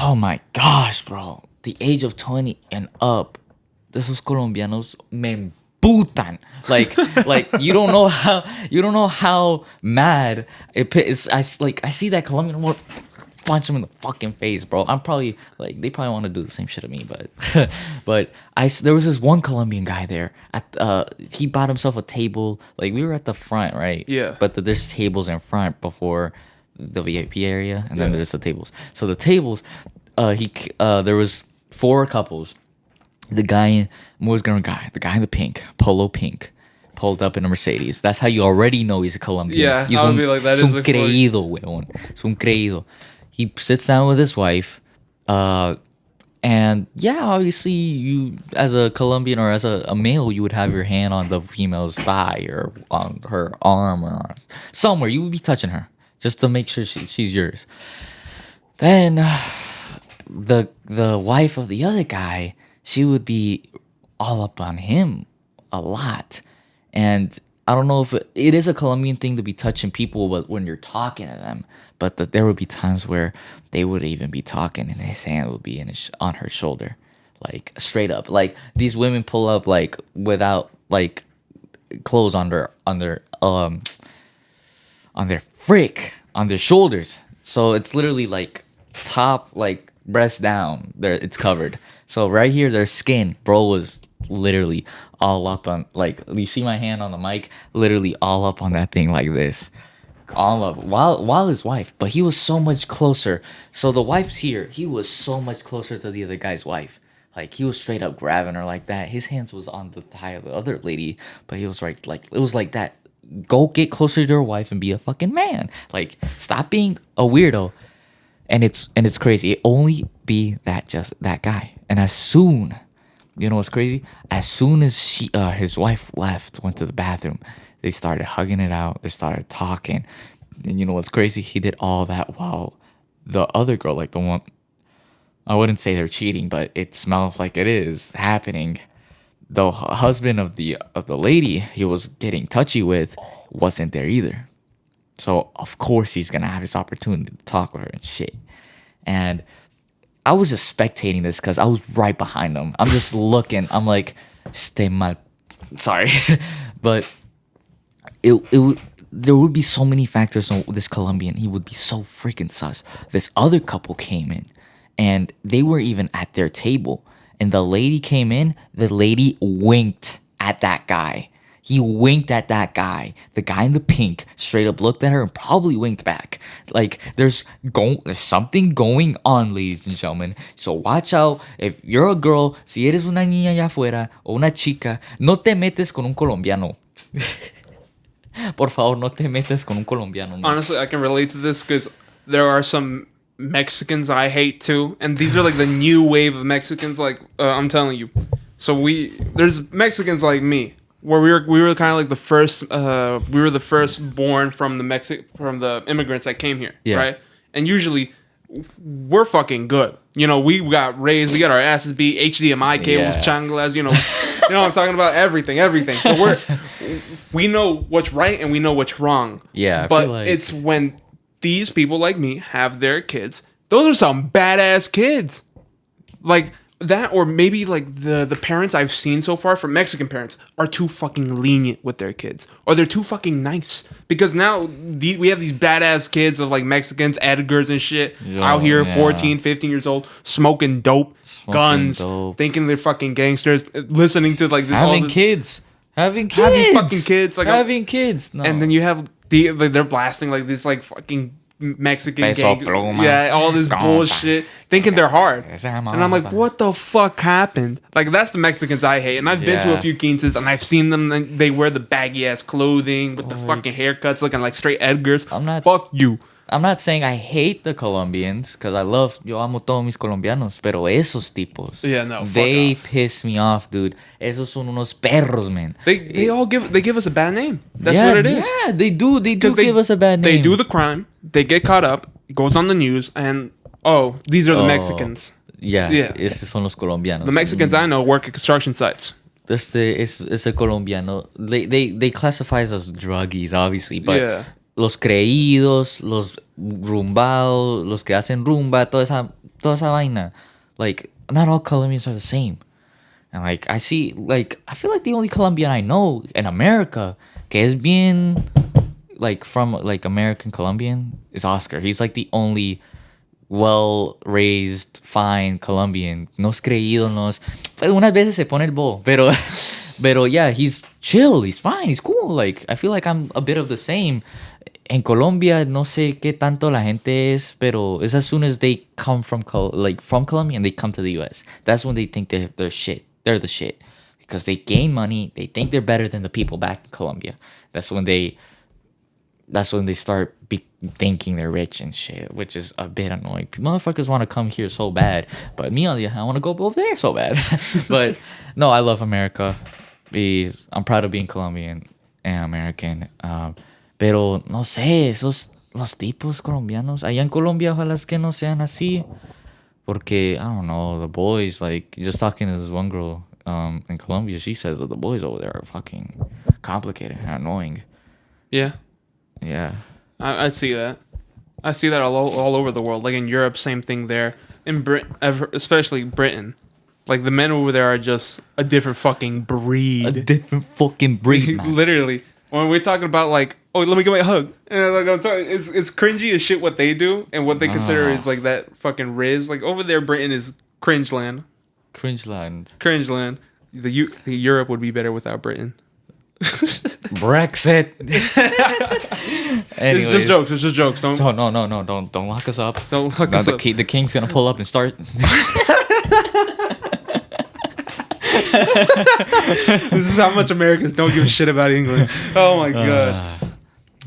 oh my gosh, bro, the age of 20 and up, esos colombianos me putan. Like you don't know how mad it is. I see that Colombian word, punch him in the fucking face, bro. I'm probably like, they probably want to do the same shit to me, but there was this one Colombian guy there he bought himself a table. Like, we were at the front, right? Yeah. But there's tables in front before the VIP area, and then there's the tables. So the tables, there was 4 couples. The guy, the guy in the pink, polo pink, pulled up in a Mercedes. That's how you already know he's a Colombian. Yeah, I would be like, that is a creído, weón. Es un creído. He sits down with his wife, and yeah, obviously you, as a Colombian or as a male, you would have your hand on the female's thigh or on her arm or somewhere. You would be touching her just to make sure she's yours. Then the wife of the other guy, she would be all up on him a lot. And I don't know if it is a Colombian thing to be touching people, but when you're talking to them, but there would be times where they would even be talking and his hand would be on her shoulder, like straight up. Like, these women pull up like without like clothes on their shoulders. So it's literally like top, like breast down there, it's covered. So right here, their skin, bro, was literally all up on, like, you see my hand on the mic, literally all up on that thing like this, all up, while his wife, but he was so much closer. So the wife's here, he was so much closer to the other guy's wife. Like, he was straight up grabbing her like that. His hands was on the thigh of the other lady, but he was like it was like that. Go get closer to your wife and be a fucking man. Like, stop being a weirdo. And it's crazy. It only be that guy. And as soon, you know what's crazy? As soon as his wife left, went to the bathroom, they started hugging it out. They started talking. And you know what's crazy? He did all that while the other girl, like the one, I wouldn't say they're cheating, but it smells like it is happening. The husband of the lady he was getting touchy with wasn't there either. So of course he's gonna have his opportunity to talk with her and shit. And I was just spectating this because I was right behind him. I'm just looking. I'm like, stay mal. Sorry, but there would be so many factors on this Colombian. He would be so freaking sus. This other couple came in, and they were even at their table. And the lady came in. The lady winked at that guy. He winked at that guy. The guy in the pink straight up looked at her and probably winked back. Like, there's something going on, ladies and gentlemen. So watch out. If you're a girl, si eres una niña allá afuera o una chica, no te metes con un colombiano. Por favor, no te metes con un colombiano. No. Honestly, I can relate to this because there are some Mexicans I hate too, and these are like the new wave of Mexicans. Like, I'm telling you. So there's Mexicans like me, where we were kind of like the first. We were the first born from the immigrants that came here, right? And usually, we're fucking good. You know, we got raised, we got our asses beat, HDMI cables, chanclas. You know I'm talking about everything. So we know what's right and we know what's wrong. Yeah, but it's when these people like me have their kids. Those are some badass kids, like that, or maybe like the parents I've seen so far from Mexican parents are too fucking lenient with their kids, or they're too fucking nice, because now we have these badass kids of like Mexicans, Edgars and shit out here, 14, 15 years old, smoking dope, guns, thinking they're fucking gangsters, listening to like having kids, have these fucking kids, like having kids, no. And then you have they're blasting like this like fucking Mexican gang, all this bullshit, thinking they're hard, and I'm like, what the fuck happened? Like, that's the Mexicans I hate. And I've been to a few quinces, and I've seen them. And they wear the baggy ass clothing with the fucking haircuts, looking like straight Edgars. Fuck you. I'm not saying I hate the Colombians because yo amo todos mis colombianos, pero esos tipos, Yeah, no, fuck they off. piss me off, dude. Esos son unos perros, man. They give us a bad name. That's what it is. Yeah, they do give us a bad name. They do the crime. They get caught up. Goes on the news, and these are the Mexicans. Yeah, Yeah. esos son los colombianos. The Mexicans I know work at construction sites. Es a colombiano. They classify us as druggies, obviously, but Yeah. los creídos, los rumbados, los que hacen rumba, toda esa vaina. Like, not all Colombians are the same. And like, I feel like the only Colombian I know in America que es bien, like, from like American Colombian is Oscar. He's like the only well-raised, fine Colombian. No es creído, unas veces se pone el bo, pero yeah, he's chill, he's fine, he's cool. Like, I feel like I'm a bit of the same. En Colombia, no sé qué tanto la gente es, pero it's as soon as they come from Colombia and they come to the U.S., that's when they think they're shit. They're the shit. Because they gain money, they think they're better than the people back in Colombia. That's when they start thinking they're rich and shit, which is a bit annoying. Motherfuckers want to come here so bad, but me on the other hand, I want to go over there so bad. But no, I love America. I'm proud of being Colombian and American. Pero no sé, los tipos colombianos allá en Colombia, ojalá es que no sean así. Porque I don't know, the boys, like, just talking to this one girl in Colombia, she says that the boys over there are fucking complicated and annoying. Yeah. Yeah. I see that. I see that all over the world. Like in Europe, same thing there. In Britain, especially Britain. Like the men over there are just a different fucking breed. A different fucking breed, man. Literally. When we're talking about like, let me get my hug. And like I'm telling you, it's cringy as shit what they do and what they consider is like that fucking riz. Like over there, Britain is cringe land. Cringe land. Cringe land. The Europe would be better without Britain. Brexit. It's just jokes. It's just jokes. No, don't lock us up. Don't lock us up. The king's gonna pull up and start. This is how much Americans don't give a shit about England. Oh my god.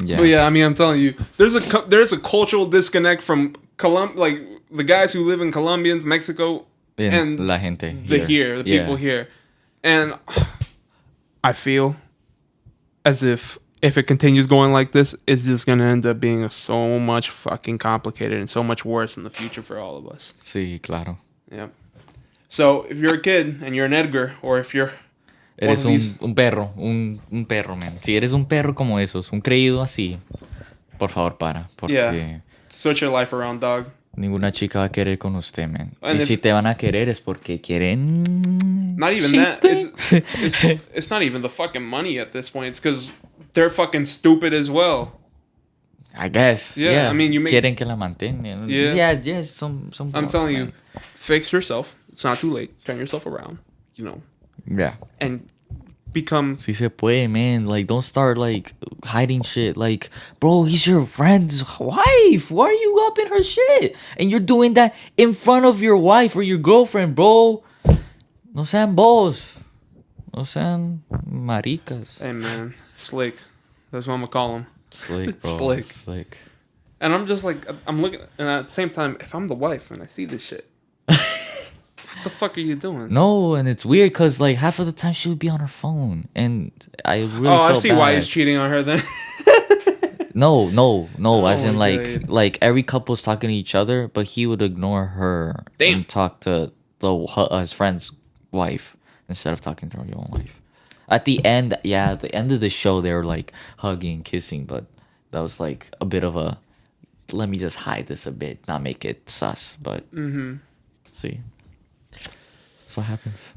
Yeah. But yeah, I mean, I'm telling you, there's a cultural disconnect from like the guys who live in Colombians, Mexico, and la gente the people here, and I feel as if it continues going like this, it's just gonna end up being so much fucking complicated and so much worse in the future for all of us. Sí, claro. Yeah. So if you're a kid and you're an Edgar, or if you're eres un perro, un perro, man. Si eres un perro como esos, un creído así, por favor para, porque switch your life around, dog. Ninguna chica va a querer con usted, man. And si te van a querer es porque quieren. Not even that. It's not even the fucking money at this point. It's because they're fucking stupid as well. I guess. Yeah. I mean, quieren que la mantengan. Yeah. Some I'm telling you, fix yourself. It's not too late. Turn yourself around. Yeah. And become. Si se puede, man. Like, don't start like hiding shit. Like, bro, he's your friend's wife. Why are you up in her shit? And you're doing that in front of your wife or your girlfriend, bro. No sean bos. No sean maricas. Hey, man. Slick. That's what I'm going to call him. Slick, bro. Slick. And I'm just like, I'm looking, and at the same time, if I'm the wife and I see this shit, what the fuck are you doing? No, and it's weird because like half of the time she would be on her phone, and I really felt I see why he's cheating on her then. No. As in like every couple's talking to each other, but he would ignore her and talk to his friend's wife instead of talking to her own wife. At the end of the show, they were like hugging, kissing, but that was like a bit of a let me just hide this a bit, not make it sus. But see, that's what happens.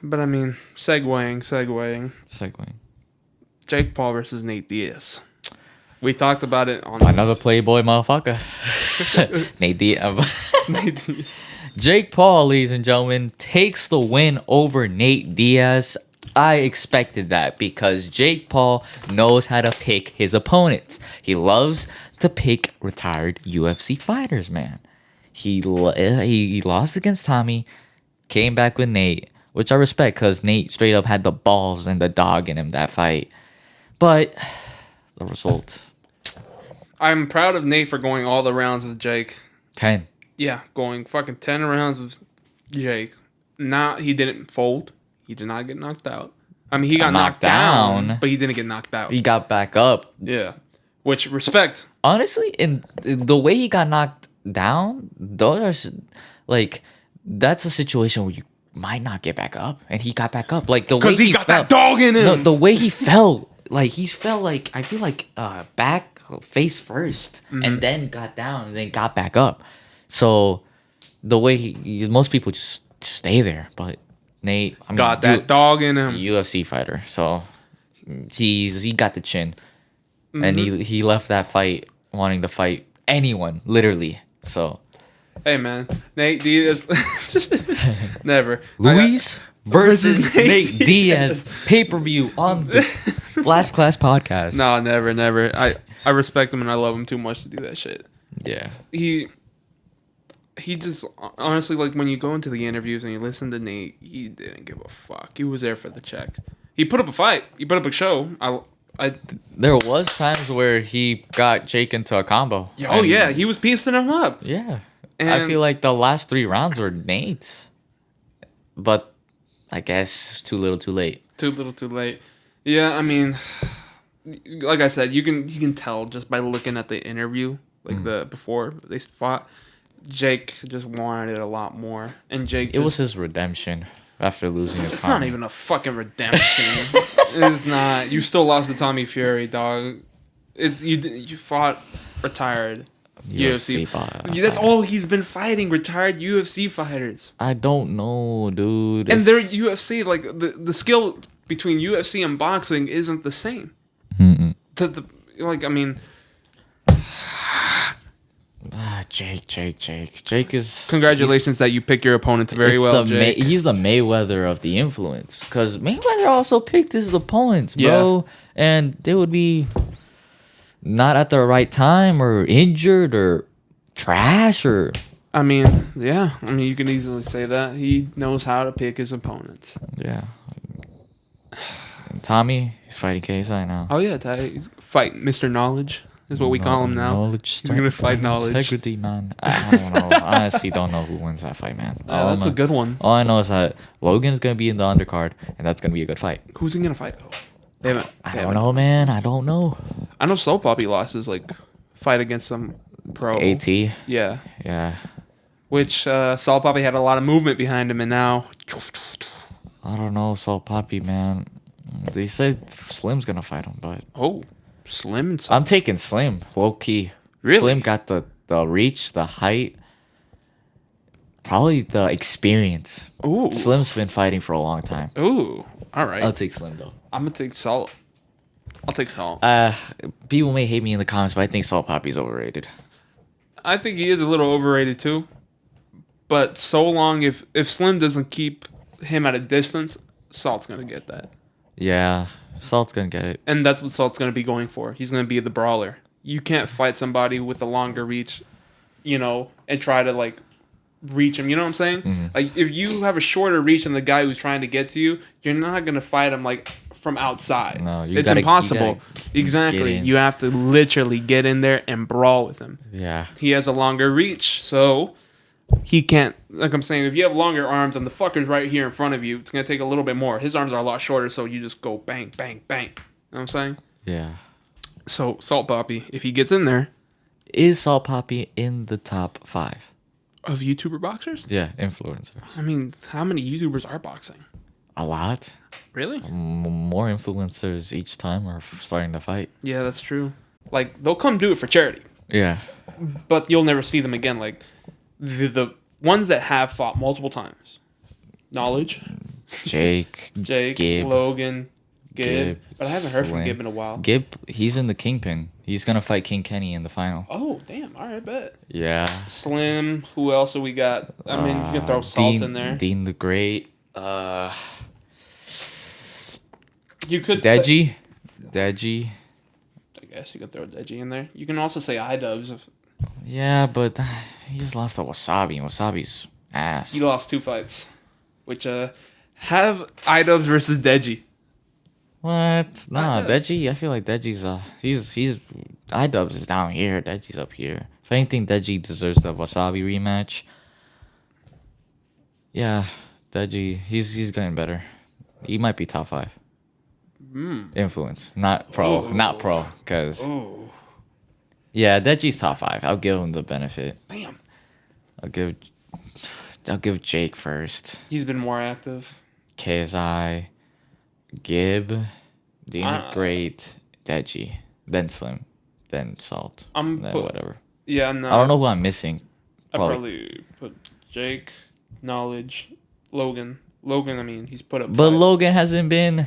But I mean, segueing. Jake Paul versus Nate Diaz. We talked about it on another Playboy motherfucker. Nate Diaz. Jake Paul, ladies and gentlemen, takes the win over Nate Diaz. I expected that because Jake Paul knows how to pick his opponents. He loves to pick retired UFC fighters, man. He lost against Tommy, came back with Nate, which I respect because Nate straight up had the balls and the dog in him that fight. But the result. I'm proud of Nate for going all the rounds with Jake. 10. Yeah, going fucking 10 rounds with Jake. He didn't fold. He did not get knocked out. I mean, he got knocked down, but he didn't get knocked out. He got back up. Yeah. Which, respect. Honestly, in the way he got knocked down, those are like, that's a situation where you might not get back up, and he got back up. Like the way he got that dog in him. No, the way he fell, like he fell like I feel like back face 1st, and then got down, and then got back up. So the way most people just stay there, but Nate got that dog in him. UFC fighter, so he got the chin, and he left that fight wanting to fight anyone, literally. So. Hey man, Nate Diaz. Never. Luis versus Nate Diaz pay-per-view on the Last Class podcast. No, never. I respect him and I love him too much to do that shit. Yeah. He just honestly, like, when you go into the interviews and you listen to Nate, he didn't give a fuck. He was there for the check. He put up a fight. He put up a show. There was times where he got Jake into a combo. Oh yeah, he was piecing him up. Yeah. And I feel like the last 3 rounds were Nate's. But I guess it's too little too late. Too little too late. Yeah, I mean, like I said, you can tell just by looking at the interview, like before they fought. Jake just wanted it a lot more. And Jake It was his redemption after losing It's not even a fucking redemption. It's not. You still lost to Tommy Fury, dog. It's you fought retired. UFC. That's all he's been fighting, retired UFC fighters. I don't know, dude. And they're UFC, like the skill between UFC and boxing isn't the same. I mean, Jake is. Congratulations that you pick your opponents very well, Jake. He's the Mayweather of the influence, because Mayweather also picked his opponents, bro, and they would be not at the right time or injured or trash or. I mean, yeah. I mean, you can easily say that he knows how to pick his opponents. Yeah. And Tommy, he's fighting KSI now. Oh yeah, he's fighting Mr. Knowledge. Is what we call him now. Knowledge, he's gonna fight Knowledge. Integrity, man. I don't know. I honestly don't know who wins that fight, man. That's a good one. All I know is that Logan's gonna be in the undercard, and that's gonna be a good fight. Who's he gonna fight though? I don't know, man. I don't know. I know Soul Poppy lost his fight against some pro. AT. Yeah. Yeah. Which Soul Poppy had a lot of movement behind him, and now. I don't know, Soul Poppy, man. They said Slim's gonna fight him, but. Oh, Slim and Slim. I'm taking Slim, low key. Really? Slim got the reach, the height, probably the experience. Ooh. Slim's been fighting for a long time. Ooh. All right. I'll take Slim though. I'm gonna take Salt. I'll take Salt. People may hate me in the comments, but I think Salt Poppy's overrated. I think he is a little overrated too. But so long if Slim doesn't keep him at a distance, Salt's gonna get that. Yeah, Salt's gonna get it. And that's what Salt's gonna be going for. He's gonna be the brawler. You can't fight somebody with a longer reach, and try to reach him. You know what I'm saying? Mm-hmm. Like if you have a shorter reach than the guy who's trying to get to you, you're not gonna fight him from outside. No, it's impossible. Exactly. You have to literally get in there and brawl with him. Yeah. He has a longer reach, so he can't. Like I'm saying, if you have longer arms and the fucker's right here in front of you, it's gonna take a little bit more. His arms are a lot shorter, so you just go bang, bang, bang. You know what I'm saying? Yeah. So Salt Poppy, if he gets in there, is Salt Poppy in the top 5 of YouTuber boxers? Yeah, influencers. I mean, how many YouTubers are boxing? A lot. Really? More influencers each time are starting to fight. Yeah, that's true. They'll come do it for charity. Yeah. But you'll never see them again. The ones that have fought multiple times. Knowledge. Jake, Gib, Logan, Gib. But I haven't heard from Gib in a while. Gib, he's in the Kingpin. He's going to fight King Kenny in the final. Oh, damn. All right, bet. Yeah. Slim. Who else do we got? I mean, you can throw Salt in there. Dean the Great. You could... Deji. I guess you could throw Deji in there. You can also say iDubbbz. Yeah, but he just lost to Wasabi, and Wasabi's ass. He lost 2 fights. Which, have iDubbbz versus Deji. What? Nah, Deji. I feel like Deji's he's iDubbbz is down here. Deji's up here. If anything, Deji deserves the Wasabi rematch. Yeah, Deji. He's getting better. He might be top 5. Influence, not pro, not pro. Cause yeah, Deji's top 5. I'll give him the benefit. Damn. I'll give Jake first. He's been more active. KSI, Gib, Dina Great, Deji, then Slim, then Salt, then whatever. Yeah, no. I don't know who I'm missing. I'd probably put Jake, Knowledge, Logan. Logan, I mean, he's put up. But Logan hasn't been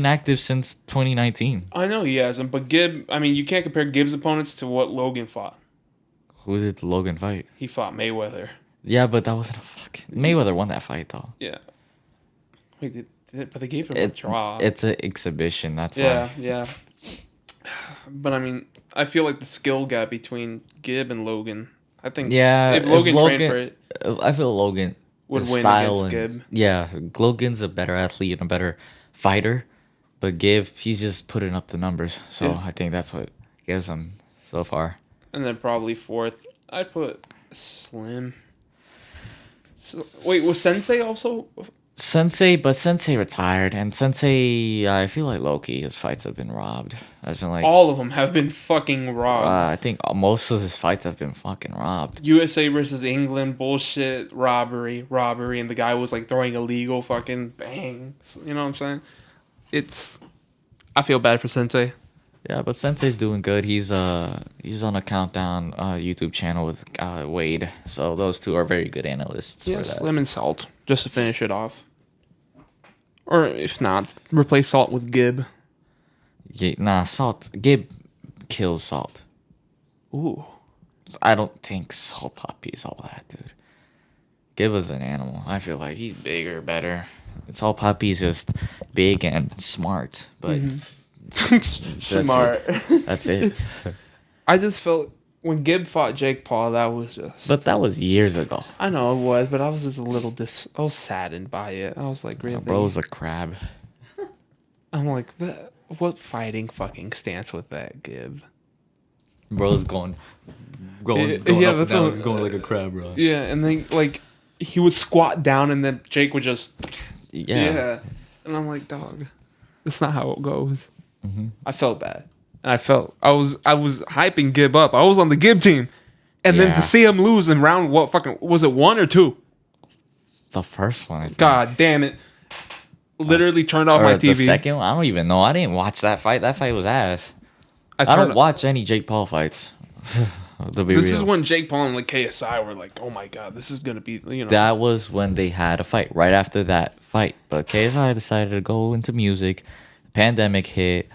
active since 2019. I know he hasn't, but Gib. I mean, you can't compare Gibbs' opponents to what Logan fought. Who did Logan fight? He fought Mayweather. Yeah, but that wasn't a fucking. Mayweather won that fight though. Yeah. Wait, but they gave him a draw. It's an exhibition. That's why. Yeah. Yeah. But I mean, I feel like the skill gap between Gib and Logan. I think. Yeah. If Logan trained for it, I feel Logan would win against Gib. Yeah, Logan's a better athlete and a better fighter, but Gib, he's just putting up the numbers. So yeah. I think that's what gives him so far. And then probably 4th, I'd put Slim. So, wait, was Sensei also? Sensei retired, and Sensei, I feel like low-key, his fights have been robbed. As in, like, all of them have been fucking robbed. I think most of his fights have been fucking robbed. USA versus England, bullshit, robbery, and the guy was like throwing illegal fucking bangs. You know what I'm saying? I feel bad for Sensei. Yeah, but Sensei's doing good. He's on a Countdown YouTube channel with Wade, so those two are very good analysts. Yeah, for that. Slim and Salt, just to finish it off. Or if not, replace Salt with Gib. Yeah, nah, Gib kills Salt. Ooh. I don't think Salt Poppy's all that, dude. Gib is an animal. I feel like he's bigger, better. Salt Poppy's just big and smart, but smart. That's it. I just felt when Gib fought Jake Paul, that was just. But that was years ago. I know it was, but I was just a little I was saddened by it. I was like, really? Bro's a crab. I'm like, what fighting fucking stance with that Gib? Bro's going yeah, up that's and down. what, He's going like a crab, bro. Yeah, and then like he would squat down, and then Jake would just. Yeah. And I'm like, dog, that's not how it goes. Mm-hmm. I felt bad. And I was hyping Gib up. I was on the Gib team. And then to see him lose in round was it 1 or 2? The first one, I think. God damn it. Literally turned off my TV. The second one? I don't even know. I didn't watch that fight. That fight was ass. I don't watch any Jake Paul fights. This is when Jake Paul and like KSI were like, oh my god, this is going to be, you know. That was when they had a fight, right after that fight. But KSI decided to go into music. The pandemic hit.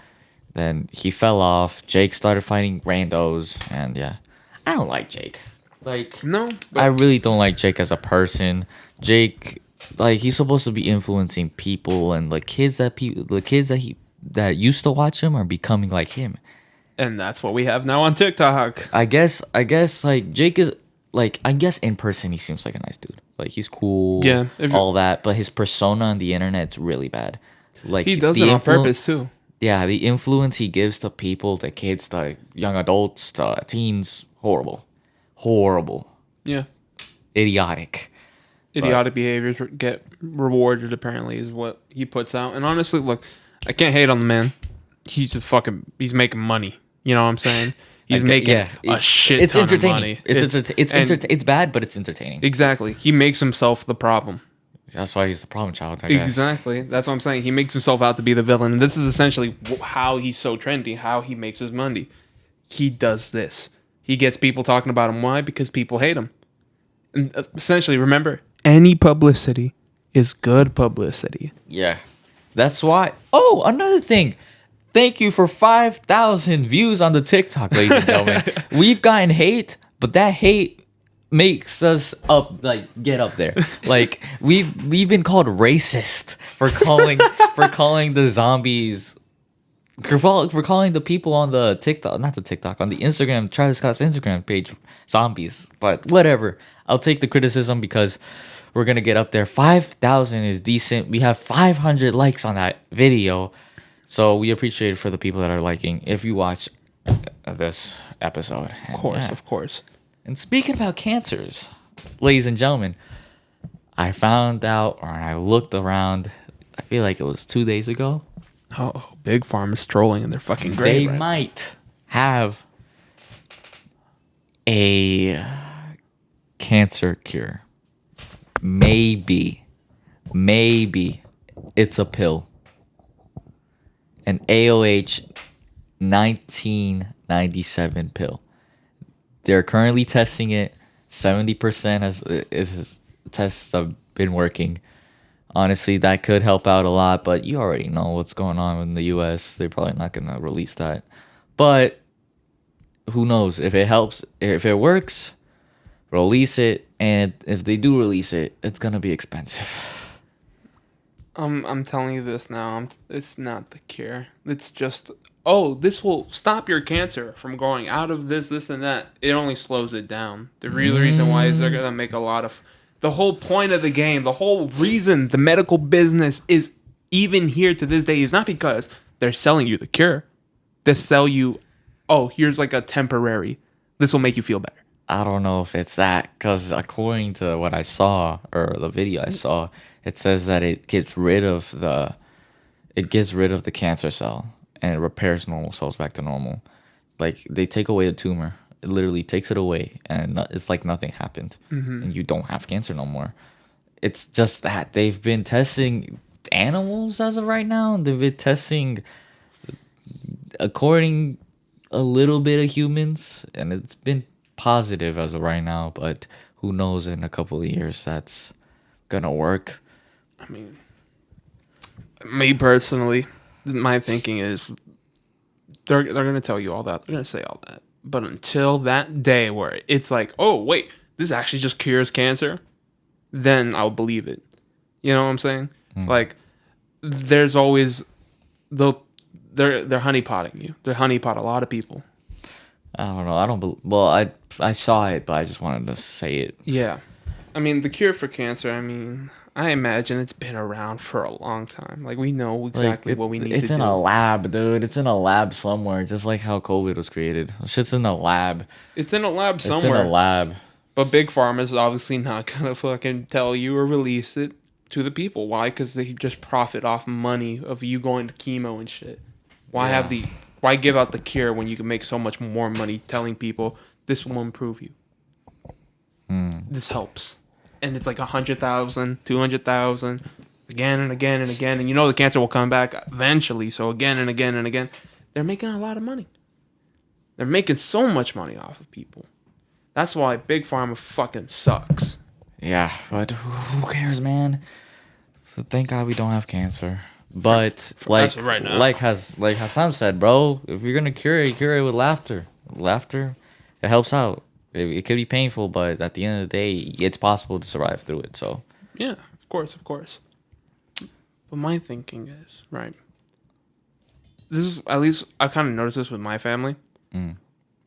Then he fell off. Jake started fighting randos. And yeah, I don't like Jake. Like, no. I really don't like Jake as a person. Jake, like, he's supposed to be influencing people. And the kids that used to watch him are becoming like him. And that's what we have now on TikTok. I guess like Jake is like, I guess in person he seems like a nice dude. Like he's cool, yeah, all that. But his persona on the internet's really bad. Like he does it on purpose too. Yeah, the influence he gives to people, to kids, to young adults, to teens, horrible. Yeah, idiotic behaviors get rewarded. Apparently, is what he puts out. And honestly, look, I can't hate on the man. He's making money. You know what I'm saying? He's making a shit ton of money. It's bad, but it's entertaining. Exactly. He makes himself the problem. That's why he's the problem child, I guess. Exactly. That's what I'm saying. He makes himself out to be the villain. And this is essentially how he's so trendy, how he makes his money. He does this. He gets people talking about him. Why? Because people hate him. And essentially, remember, any publicity is good publicity. Yeah. That's why. Oh, another thing. Thank you for 5,000 views on the TikTok, ladies and gentlemen. We've gotten hate, but that hate makes us get up there. Like we've been called racist for calling the zombies, for calling the people on the TikTok, not the TikTok, on the Instagram, Travis Scott's Instagram page zombies. But whatever, I'll take the criticism because we're gonna get up there. 5,000 is decent. We have 500 likes on that video. So we appreciate it for the people that are liking. If you watch this episode, Of course, of course. And speaking about cancers, ladies and gentlemen, I found out, or I looked around. I feel like it was 2 days ago. Oh, Big Pharma's trolling in their fucking grave. They might have a cancer cure. Maybe it's a pill. An AOH 1997 pill. They're currently testing it. 70% tests have been working. Honestly, that could help out a lot, but you already know what's going on in the US. They're probably not going to release that. But who knows? If it helps, if it works, release it. And if they do release it, it's going to be expensive. I'm telling you this now. It's not the cure. It's just, this will stop your cancer from going out of this, and that. It only slows it down. The real reason why is they're going to make a lot of... The whole point of the game, the whole reason the medical business is even here to this day is not because they're selling you the cure. They sell you, here's like a temporary. This will make you feel better. I don't know if it's that, because according to what I saw, or the video I saw, it says that it gets rid of the cancer cell and it repairs normal cells back to normal. Like, they take away the tumor. It literally takes it away, and it's like nothing happened, and you don't have cancer no more. It's just that they've been testing animals as of right now. They've been testing, according a little bit of humans, and it's been positive as of right now. But who knows, in a couple of years that's gonna work. I mean, me personally, my thinking is they're gonna tell you all that. They're gonna say all that. But until that day where it's like, oh wait, this actually just cures cancer, then I'll believe it. You know what I'm saying? Like, there's always they're honeypotting you. They're honeypot a lot of people. I don't know. I saw it, but I just wanted to say it. Yeah. I mean, the cure for cancer, I imagine it's been around for a long time. Like, we know exactly what we need to do. It's in a lab, dude. It's in a lab somewhere, just like how COVID was created. Shit's in a lab. It's in a lab somewhere. It's in a lab. But Big Pharma is obviously not going to fucking tell you or release it to the people. Why? Because they just profit off money of you going to chemo and shit. Why give out the cure when you can make so much more money telling people this will improve you? This helps. And it's like 100,000, 200,000, again and again and again. And you know the cancer will come back eventually. So again and again and again. They're making a lot of money. They're making so much money off of people. That's why Big Pharma fucking sucks. Yeah, but who cares, man? Thank God we don't have cancer. But like Hassam said, bro, if you're gonna cure it with laughter. Laughter, it helps out. It could be painful, but at the end of the day, it's possible to survive through it. So yeah, of course. But my thinking is, right, this is, at least I kind of noticed this with my family.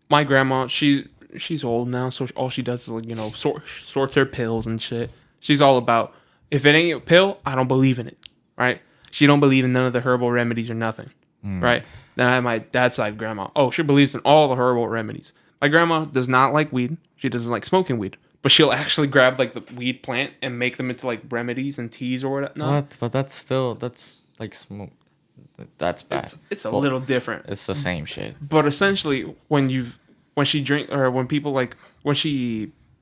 My grandma, she's old now, so all she does is, like, sorts her pills and shit. She's all about, if it ain't a pill, I don't believe in it, right? She don't believe in none of the herbal remedies or nothing, right? Then I have my dad's side grandma. Oh, she believes in all the herbal remedies. My grandma does not like weed. She doesn't like smoking weed. But she'll actually grab, like, the weed plant and make them into, like, remedies and teas or whatnot. What? But that's like smoke. That's bad. It's a little different. It's the same shit. But essentially, when she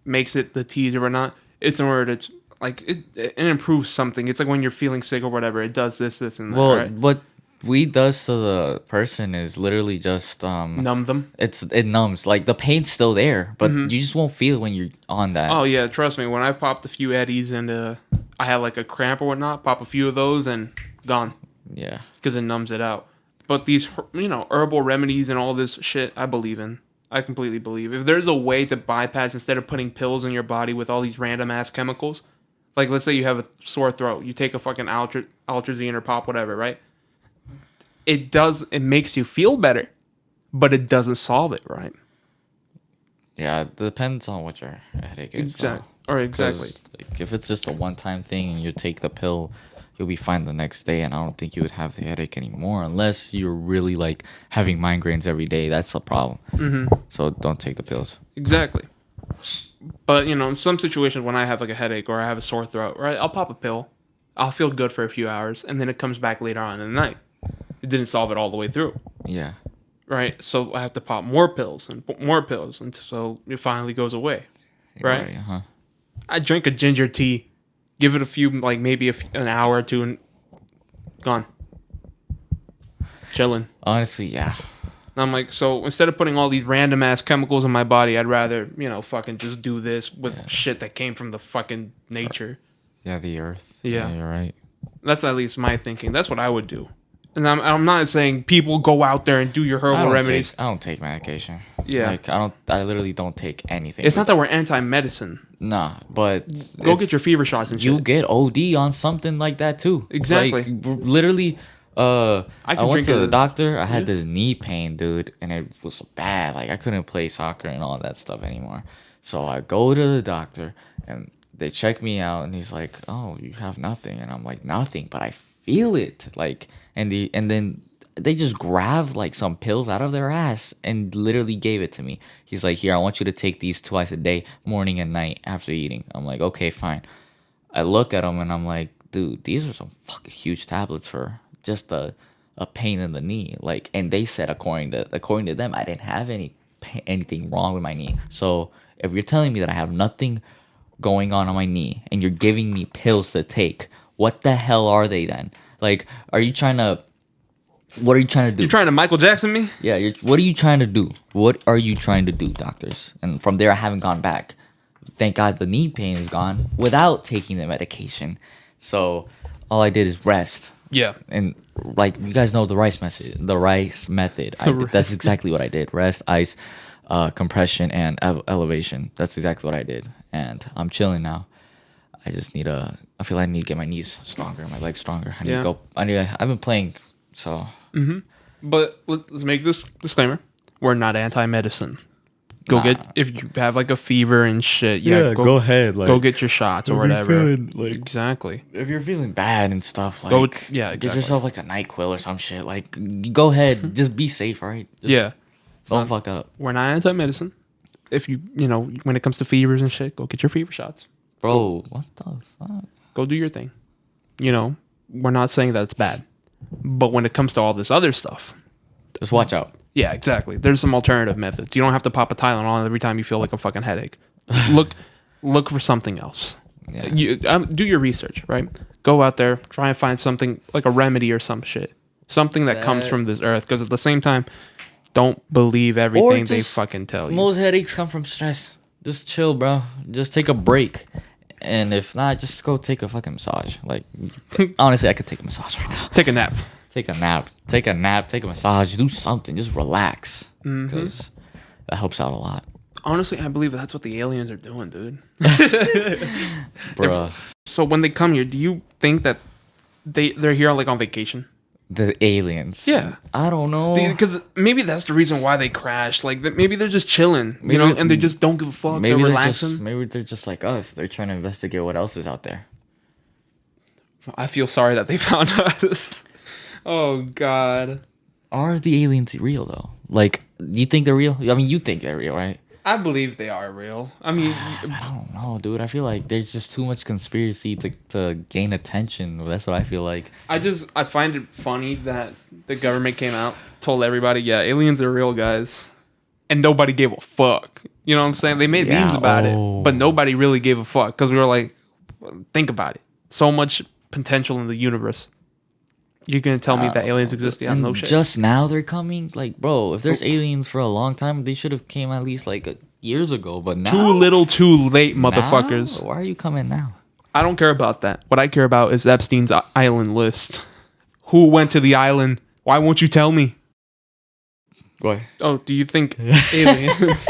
makes it the teas or whatnot, it's in order to, like, it improves something. It's like when you're feeling sick or whatever, it does this, and that. Well, right? what weed does to the person is literally just numb them. It numbs. Like, the pain's still there, but you just won't feel it when you're on that. Oh yeah, trust me. When I popped a few Eddies and I had like a cramp or whatnot, pop a few of those and gone. Yeah, because it numbs it out. But these, herbal remedies and all this shit, I believe in. I completely believe. If there's a way to bypass, instead of putting pills in your body with all these random ass chemicals, like, let's say you have a sore throat, you take a fucking Altrazine or pop whatever, right? It makes you feel better, but it doesn't solve it, right? Yeah, it depends on what your headache is. Exactly. Or exactly. Like, if it's just a one-time thing and you take the pill, you'll be fine the next day, and I don't think you would have the headache anymore unless you're really like having migraines every day. That's a problem. So don't take the pills. Exactly. But you know, in some situations when I have like a headache or I have a sore throat, right, I'll pop a pill. I'll feel good for a few hours, and then it comes back later on in the night. It didn't solve it all the way through. Yeah. Right? So I have to pop more pills and more pills until it finally goes away. Right? Uh-huh. I drink a ginger tea, give it a few, like maybe an hour or two, and gone. Chilling. Honestly, yeah. I'm like, so instead of putting all these random ass chemicals in my body, I'd rather, you know, fucking just do this with shit that came from the fucking nature. Yeah, the earth. Yeah. You're right. That's at least my thinking. That's what I would do. And I'm not saying people go out there and do your herbal remedies. I don't take medication. Yeah. Like I literally don't take anything. It's not that we're anti-medicine. Nah, but go get your fever shots and shit. You get OD on something like that too. Exactly. Like, literally, I went to the doctor. I had Yeah. this knee pain, dude, and it was bad. Like I couldn't play soccer and all that stuff anymore. So I go to the doctor and they check me out, and he's like, "Oh, you have nothing," and I'm like, "Nothing," but I feel it. Like, and then they just grabbed like some pills out of their ass and literally gave it to me. He's like, "Here, I want you to take these twice a day, morning and night after eating." I'm like, "Okay, fine." I look at them and I'm like, "Dude, these are some fucking huge tablets for just a pain in the knee." Like, and they said according to them, I didn't have anything wrong with my knee. So if you're telling me that I have nothing going on my knee and you're giving me pills to take, what the hell are they then? Like, what are you trying to do? You're trying to Michael Jackson me? Yeah, what are you trying to do? What are you trying to do, doctors? And from there, I haven't gone back. Thank God the knee pain is gone without taking the medication. So all I did is rest. Yeah. And like you guys know the rice method. That's exactly what I did. Rest, ice, compression, and elevation. That's exactly what I did. And I'm chilling now. I just need I feel like I need to get my knees stronger, my legs stronger. I need to go. I've been playing, so. But let's make this disclaimer: we're not anti-medicine. Go get, if you have like a fever and shit. Yeah, go ahead. Like, go get your shots or whatever. Exactly. If you're feeling bad and stuff, like, exactly. Get yourself like a NyQuil or some shit. Like, go ahead. Just be safe, all right? Don't fuck up. We're not anti-medicine. If you know, when it comes to fevers and shit, go get your fever shots. Bro, what the fuck? Go do your thing. You know, we're not saying that it's bad. But when it comes to all this other stuff, just watch out. Yeah, exactly. There's some alternative methods. You don't have to pop a Tylenol every time you feel like a fucking headache. Look for something else. Yeah. You do your research, right? Go out there, try and find something like a remedy or some shit, something that comes from this earth. Because at the same time, don't believe everything they fucking tell you. Most headaches come from stress. Just chill, bro. Just take a break. And if not, just go take a fucking massage. Like, honestly, I could take a massage right now. Take a nap. Take a nap. Take a massage. Do something. Just relax. Because that helps out a lot. Honestly, I believe that's what the aliens are doing, dude. Bruh. So when they come here, do you think that they're here like on vacation? The aliens. Yeah. I don't know. Because maybe that's the reason why they crashed. Like, maybe they're just chilling, you know, and they just don't give a fuck. They're relaxing. Maybe they're just like us. They're trying to investigate what else is out there. I feel sorry that they found us. Oh, God. Are the aliens real, though? Like, do you think they're real? I mean, you think they're real, right? I believe they are real. I mean, I don't know, dude. I feel like there's just too much conspiracy to gain attention. That's what I feel like. I find it funny that the government came out, told everybody, yeah, aliens are real, guys. And nobody gave a fuck. You know what I'm saying? They made memes about it, but nobody really gave a fuck because we were like, think about it. So much potential in the universe. You're going to tell me that aliens exist? Yeah, no shit. Just now they're coming? Like, bro, if there's aliens for a long time, they should have came at least like years ago. But now, too little, too late, motherfuckers. Why are you coming now? I don't care about that. What I care about is Epstein's island list. Who went to the island? Why won't you tell me? What? Oh, do you think aliens?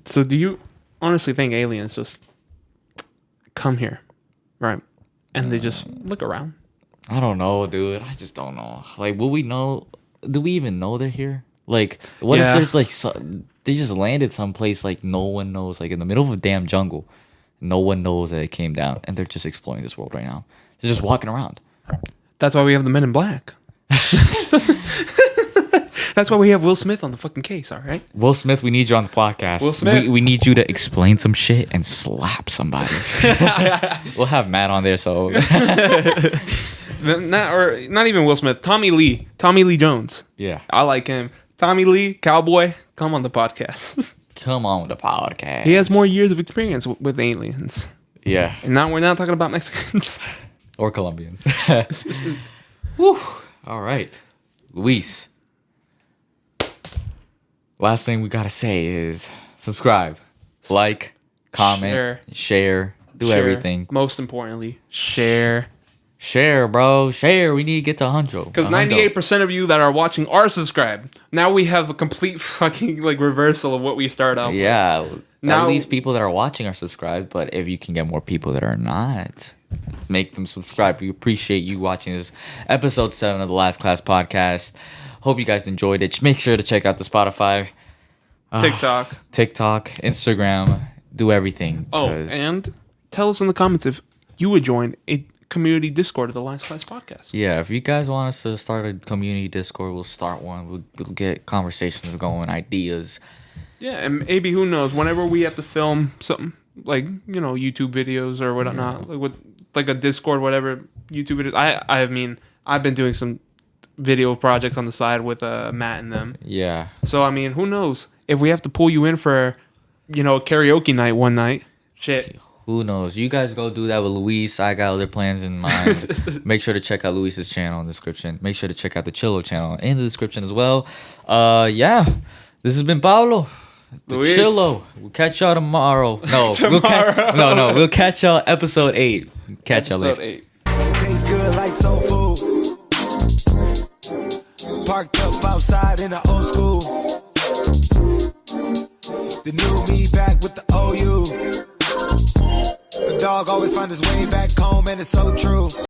So do you honestly think aliens just come here, right? And they just look around? I don't know, dude. I just don't know. Like, will we know? Do we even know they're here? Like, what if there's like they just landed someplace like no one knows, like in the middle of a damn jungle, no one knows that it came down, and they're just exploring this world right now. They're just walking around. That's why we have the Men in Black. That's why we have Will Smith on the fucking case, all right? Will Smith, we need you on the podcast. Will Smith. We need you to explain some shit and slap somebody. We'll have Matt on there, so... not even Will Smith. Tommy Lee Jones. Yeah. I like him. Tommy Lee, cowboy, come on the podcast. Come on with the podcast. He has more years of experience with aliens. Yeah. And now we're not talking about Mexicans. Or Colombians. Whew. All right. Luis. Last thing we got to say is subscribe, like, comment, share, do everything. Most importantly, share. Share, bro. Share. We need to get to 100. Because 98% of you that are watching are subscribed. Now we have a complete fucking like reversal of what we started off with. Now, at least people that are watching are subscribed, but if you can get more people that are not, make them subscribe. We appreciate you watching this episode 7 of the Last Class Podcast. Hope you guys enjoyed it. Make sure to check out the Spotify, TikTok, Instagram, do everything. Oh, and tell us in the comments if you would join a community Discord of the Last Class Podcast. Yeah, if you guys want us to start a community Discord, we'll start one. We'll get conversations going, ideas. Yeah, and maybe, who knows, whenever we have to film something, like, YouTube videos or whatnot, like with like a Discord, whatever, YouTube videos. I mean, I've been doing some video projects on the side with Matt and them. Yeah. So, I mean, who knows? If we have to pull you in for, a karaoke night one night, shit. Who knows? You guys go do that with Luis. I got other plans in mind. Make sure to check out Luis's channel in the description. Make sure to check out the Chillo channel in the description as well. Yeah. This has been Pablo. The Luis. Chillo. We'll catch y'all tomorrow. No. We'll catch y'all episode 8. Catch y'all later. Episode 8. It tastes good like soul food. Parked up outside in the old school. The new me back with the OU. The dog always find his way back home, and it's so true.